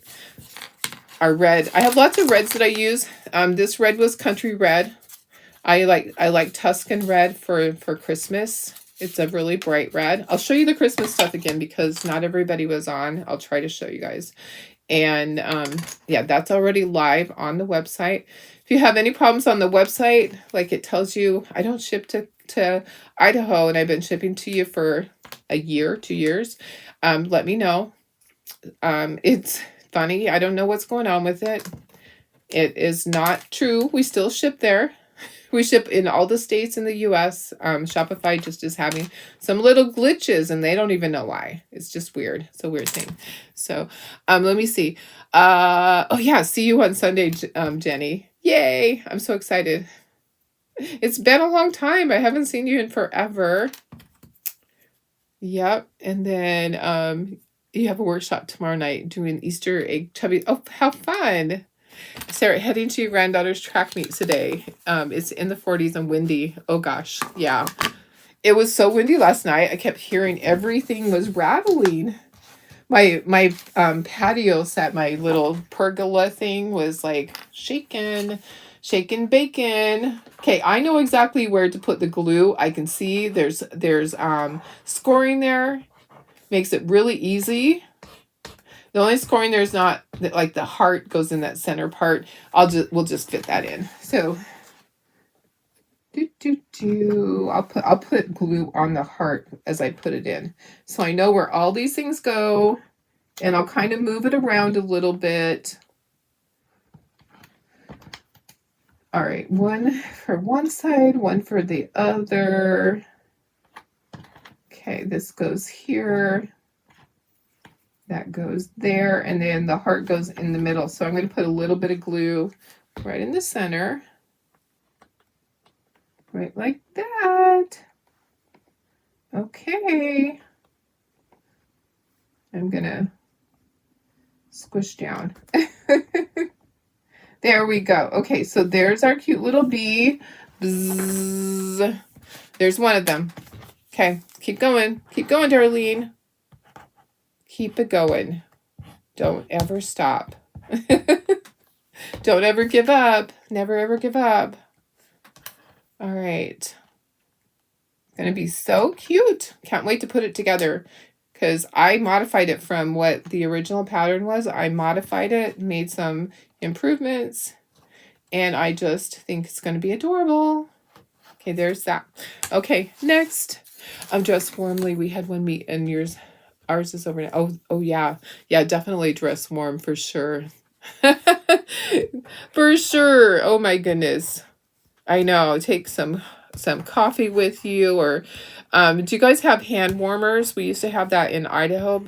Our red, I have lots of reds that I use. This red was country red. I like Tuscan red for Christmas. It's a really bright red. I'll show you the Christmas stuff again because not everybody was on. I'll try to show you guys. And yeah, that's already live on the website. If you have any problems on the website, like it tells you, I don't ship to Idaho, and I've been shipping to you for a year, 2 years. Let me know. It's funny. I don't know what's going on with it. It is not true. We still ship there. We ship in all the states in the US. Shopify just is having some little glitches, and they don't even know why. It's just weird. It's a weird thing. So let me see. Oh yeah, see you on Sunday, Jenny. Yay! I'm so excited. It's been a long time. I haven't seen you in forever. Yep. And then you have a workshop tomorrow night doing Easter egg chubby. Oh, how fun. Sarah, heading to your granddaughter's track meet today. It's in the 40s and windy. Oh gosh, yeah. It was so windy last night. I kept hearing everything was rattling. My patio set, my little pergola thing was like shaking, bacon. Okay, I know exactly where to put the glue. I can see there's scoring there. Makes it really easy. The only scoring there's not, like the heart goes in that center part. We'll just fit that in. So I'll put glue on the heart as I put it in. So I know where all these things go, and I'll kind of move it around a little bit. All right, one for one side, one for the other. Okay, this goes here. That goes there, and then the heart goes in the middle. So I'm going to put a little bit of glue right in the center. Right like that. Okay. I'm going to squish down. There we go. Okay, so there's our cute little bee. Bzzz. There's one of them. Okay, keep going. Keep going, Darlene. Keep it going. Don't ever stop. Don't ever give up. Never ever give up. All right. Gonna be so cute. Can't wait to put it together because I modified it from what the original pattern was. I modified it, made some improvements, and I just think it's gonna be adorable. Okay, there's that. Okay, next. Dress warmly. We had one meet and ours is over now. Oh yeah. Yeah, definitely dress warm for sure. For sure. Oh my goodness. I know. Take some coffee with you, or do you guys have hand warmers? We used to have that in Idaho.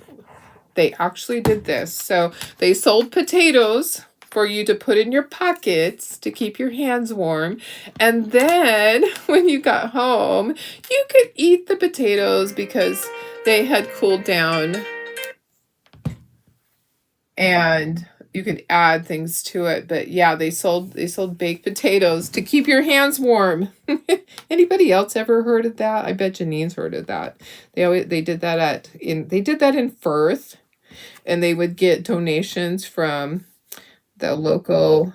They actually did this. So they sold potatoes for you to put in your pockets to keep your hands warm. And then when you got home, you could eat the potatoes because they had cooled down, and you could add things to it. But yeah, they sold baked potatoes to keep your hands warm. Anybody else ever heard of that? I bet Janine's heard of that. They did that in Firth, and they would get donations from the local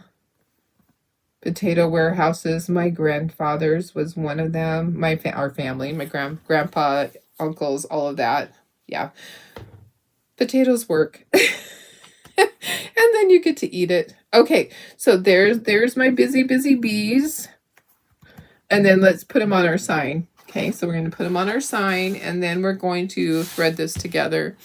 potato warehouses. My grandfather's was one of them. Our family, my grandpa, uncles, all of that. Yeah, potatoes work. And then you get to eat it. Okay, so there's my busy bees. And then let's put them on our sign. Okay, so we're going to put them on our sign, and then we're going to thread this together.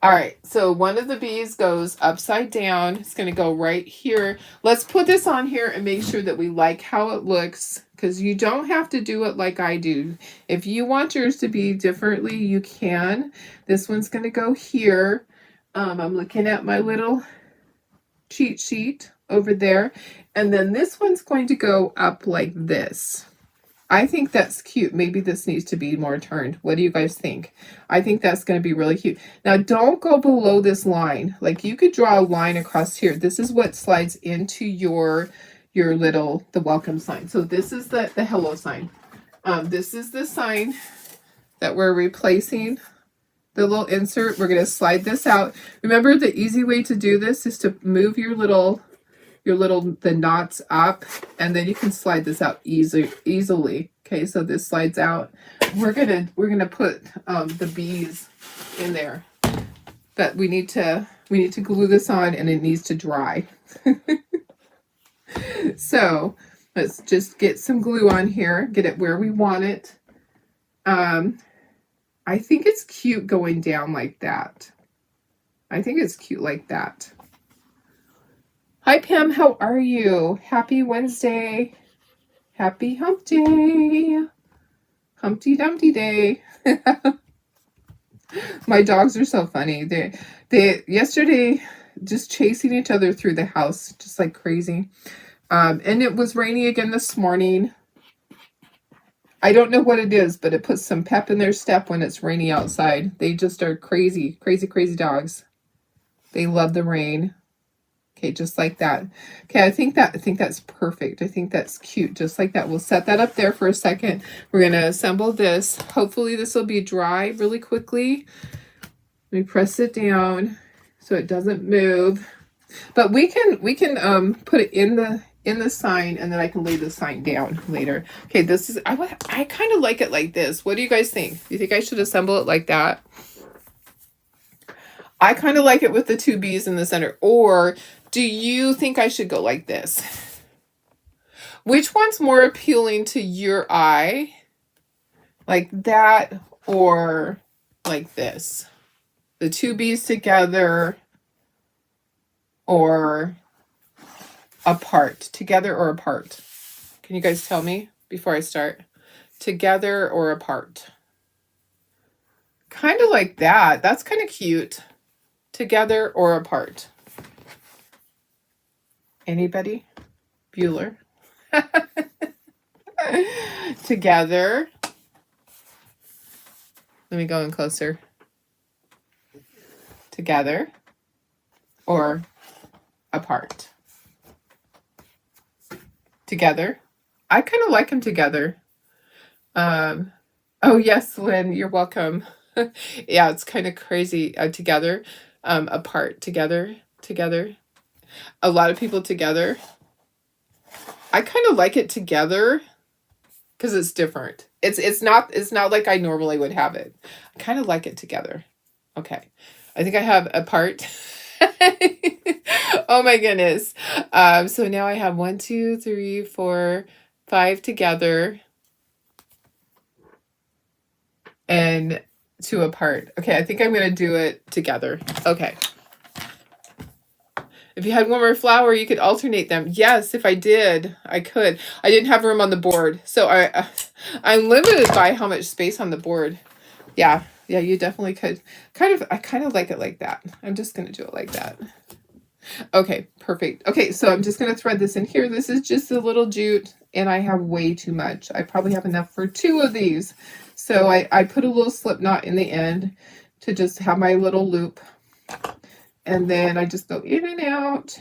All right, so one of the bees goes upside down. It's going to go right here. Let's put this on here and make sure that we like how it looks, because you don't have to do it like I do. If you want yours to be differently, you can. This one's going to go here. I'm looking at my little cheat sheet over there. And then this one's going to go up like this. I think that's cute. Maybe this needs to be more turned. What do you guys think? I think that's going to be really cute. Now, don't go below this line. Like, you could draw a line across here. This is what slides into the welcome sign. So this is the hello sign. This is the sign that we're replacing. The little insert, we're going to slide this out. Remember, the easy way to do this is to move the knots up, and then you can slide this out easily. Okay, so this slides out. We're gonna put the bees in there, but we need to glue this on, and it needs to dry. So let's just get some glue on here, get it where we want it. I think it's cute going down like that. I think it's cute like that. Hi, Pam. How are you? Happy Wednesday. Happy hump day. Humpty Dumpty day. My dogs are so funny. They yesterday just chasing each other through the house, just like crazy. And it was raining again this morning. I don't know what it is, but it puts some pep in their step when it's rainy outside. They just are crazy, crazy, crazy dogs. They love the rain. Okay, just like that. Okay, I think that's perfect. I think that's cute, just like that. We'll set that up there for a second. We're gonna assemble this. Hopefully this will be dry really quickly. Let me press it down so it doesn't move. But we can put it in the sign, and then I can lay the sign down later. Okay, this is I kind of like it like this. What do you guys think? Do you think I should assemble it like that? I kind of like it with the two bees in the center. Or do you think I should go like this? Which one's more appealing to your eye? Like that or like this? The two bees together or apart? Together or apart? Can you guys tell me before I start? Together or apart? Kind of like that. That's kind of cute. Together or apart? Anybody? Bueller? Together. Let me go in closer. Together or apart? Together. I kind of like them together. Oh yes, Lynn, you're welcome. Yeah, it's kind of crazy. Together, apart, together. A lot of people together. I kind of like it together because it's different. It's not like I normally would have it. I kind of like it together. Okay. I think I have a part. Oh my goodness. So now I have 1, 2, 3, 4, 5 together and 2 apart. Okay, I think I'm going to do it together. Okay. If you had one more flower, you could alternate them. Yes, if I did, I could. I didn't have room on the board. So I'm limited by how much space on the board. Yeah, you definitely could. I kind of like it like that. I'm just going to do it like that. Okay, perfect. Okay, so I'm just going to thread this in here. This is just a little jute, and I have way too much. I probably have enough for 2 of these. So I put a little slip knot in the end to just have my little loop. And then I just go in and out.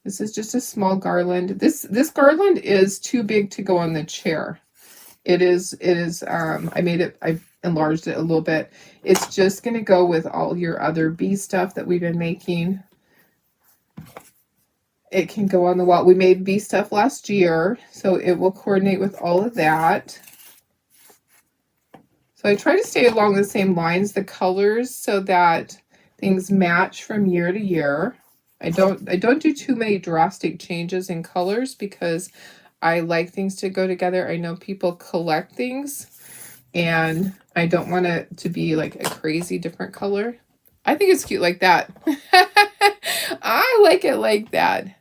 This is just a small garland. This garland is too big to go on the chair. It is, I enlarged it a little bit. It's just going to go with all your other bee stuff that we've been making. It can go on the wall. We made bee stuff last year, so it will coordinate with all of that. So I try to stay along the same lines, the colors, so that things match from year to year. I don't do too many drastic changes in colors because I like things to go together. I know people collect things and I don't want it to be like a crazy different color. I think it's cute like that. I like it like that.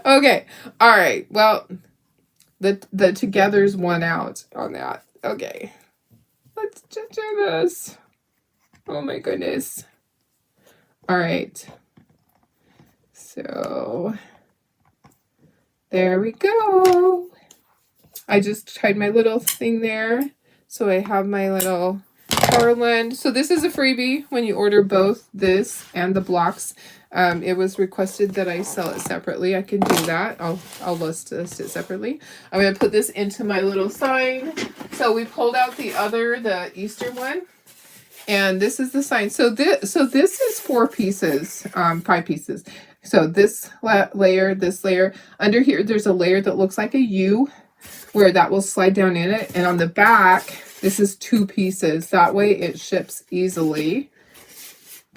Okay. All right. Well, the together's won out on that. Okay. Let's do this. Oh my goodness. All right. So there we go. I just tried my little thing there. So I have my little garland. So this is a freebie when you order both this and the blocks. It was requested that I sell it separately. I can do that. I'll list it separately. I'm going to put this into my little sign. So we pulled out the Easter one. And this is the sign. So this is 4 pieces, 5 pieces. So this layer, under here, there's a layer that looks like a U where that will slide down in it. And on the back, this is 2 pieces. That way it ships easily.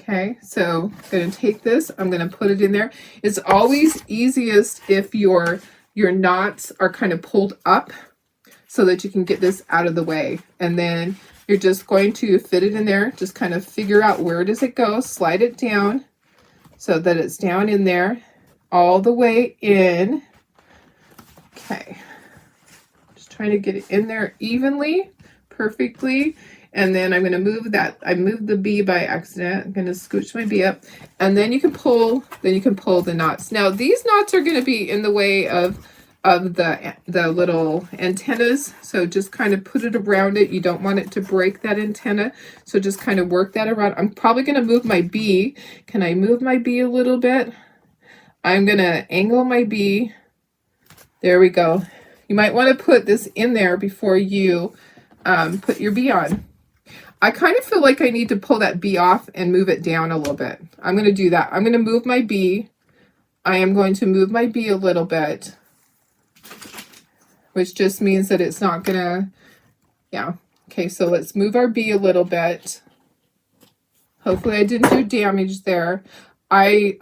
Okay, so I'm going to take this. I'm going to put it in there. It's always easiest if your knots are kind of pulled up so that you can get this out of the way. And then you're just going to fit it in there. Just kind of figure out where does it go. Slide it down so that it's down in there all the way in. Okay. Just trying to get it in there evenly, perfectly. And then I'm going to move that. I moved the bee by accident. I'm going to scooch my bee up. And then you can pull the knots. Now these knots are going to be in the way of the little antennas. So just kind of put it around it. You don't want it to break that antenna. So just kind of work that around. I'm probably going to move my bee. Can I move my bee a little bit? I'm going to angle my bee. There we go. You might want to put this in there before you put your bee on. I kind of feel like I need to pull that bee off and move it down a little bit. I'm going to do that. I'm going to move my bee. I am going to move my bee a little bit, which just means that it's not going to, yeah. Okay, so let's move our bee a little bit. Hopefully I didn't do damage there. I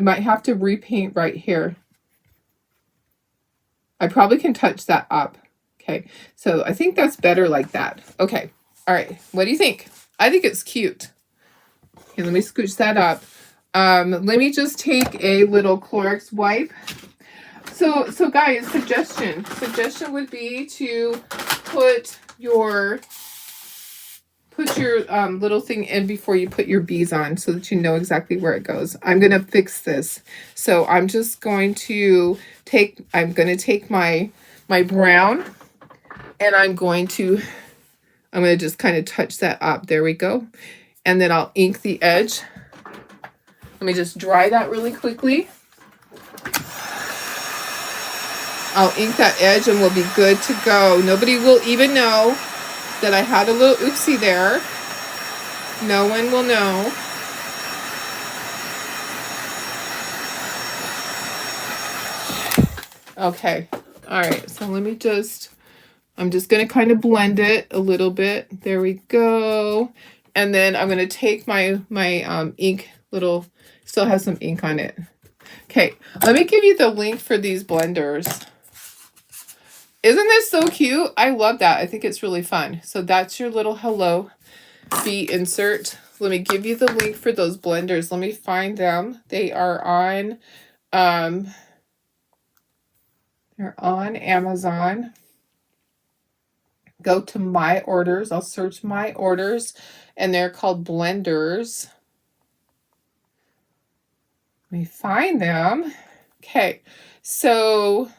might have to repaint right here. I probably can touch that up. Okay, so I think that's better like that. Okay. All right, what do you think? I think it's cute. Okay, let me scooch that up. Let me just take a little Clorox wipe. So guys, suggestion would be to put your little thing in before you put your bees on so that you know exactly where it goes. I'm going to fix this. So I'm just going to take my brown and I'm going to just kind of touch that up. There we go. And then I'll ink the edge. Let me just dry that really quickly. I'll ink that edge and we'll be good to go. Nobody will even know that I had a little oopsie there. No one will know. Okay. All right. So let me just, I'm just going to kind of blend it a little bit. There we go. And then I'm going to take my ink, still has some ink on it. Okay. Let me give you the link for these blenders. Isn't this so cute? I love that. I think it's really fun. So that's your little Hello Bee insert. Let me give you the link for those blenders. Let me find them. They are on, they're on Amazon. Go to my orders. I'll search my orders, and they're called blenders. Let me find them. Okay, so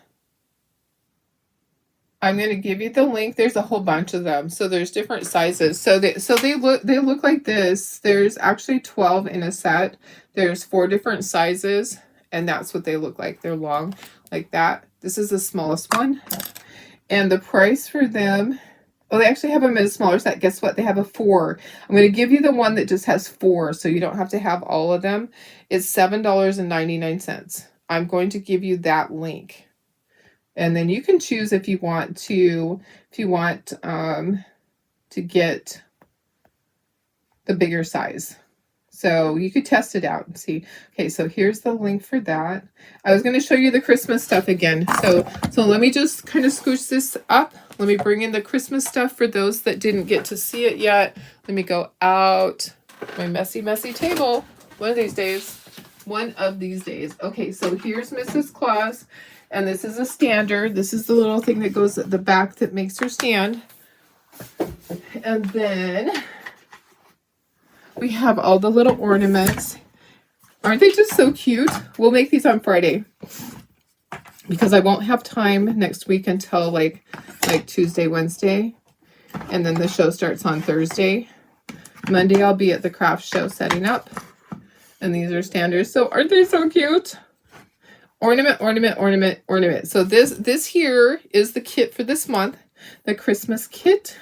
I'm going to give you the link. There's a whole bunch of them. So there's different sizes. So they look like this. There's actually 12 in a set. There's 4 different sizes, and that's what they look like. They're long like that. This is the smallest one. And the price for them, oh, they actually have them in a smaller set. Guess what? They have a 4. I'm going to give you the one that just has 4, so you don't have to have all of them. It's $7.99. I'm going to give you that link. And then you can choose if you want to get the bigger size. So you could test it out and see. Okay, so here's the link for that. I was going to show you the Christmas stuff again. So let me just kind of scooch this up. Let me bring in the Christmas stuff for those that didn't get to see it yet. Let me go out my messy, messy table. One of these days. One of these days. Okay, so here's Mrs. Claus. And this is a stander. This is the little thing that goes at the back that makes her stand. And then we have all the little ornaments. Aren't they just so cute? We'll make these on Friday, because I won't have time next week until like Tuesday, Wednesday. And then the show starts on Thursday. Monday I'll be at the craft show setting up. And these are standards. So aren't they so cute? Ornament, ornament, ornament, ornament. So this here is the kit for this month, the Christmas kit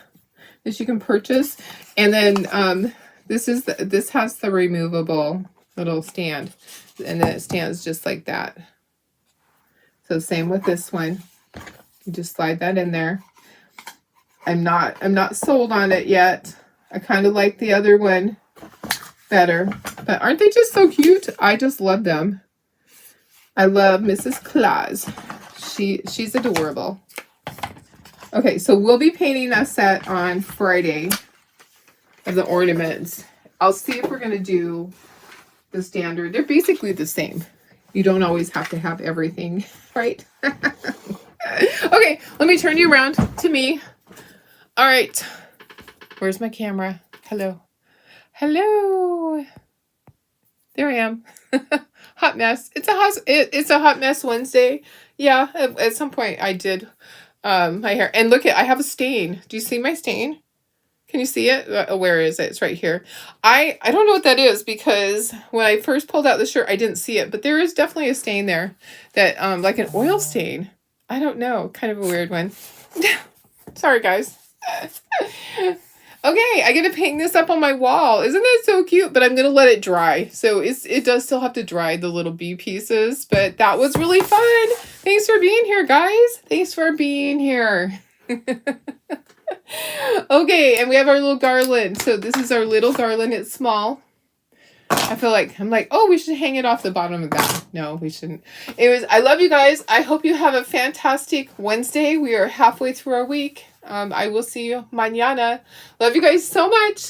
that you can purchase. And then this has the removable little stand, and then it stands just like that. So same with this one. You just slide that in there. I'm not sold on it yet. I kind of like the other one better, but aren't they just so cute? I just love them. I love Mrs. Claus. She's adorable. Okay, so we'll be painting a set on Friday of the ornaments. I'll see if we're going to do the standard. They're basically the same. You don't always have to have everything, right? Okay, let me turn you around to me. All right. Where's my camera? Hello. Hello. There I am. Hot mess. It's a hot mess Wednesday. Yeah, at some point I did my hair. And look, I have a stain. Do you see my stain? Can you see it? Where is it? It's right here. I don't know what that is, because when I first pulled out the shirt, I didn't see it. But there is definitely a stain there, that like an oil stain. I don't know. Kind of a weird one. Sorry, guys. Okay, I get to paint this up on my wall. Isn't that so cute? But I'm going to let it dry. So it does still have to dry, the little bee pieces. But that was really fun. Thanks for being here, guys. Thanks for being here. Okay, and we have our little garland. So this is our little garland. It's small. I'm like, oh, we should hang it off the bottom of that. No, we shouldn't. Anyways, I love you guys. I hope you have a fantastic Wednesday. We are halfway through our week. I will see you mañana. Love you guys so much.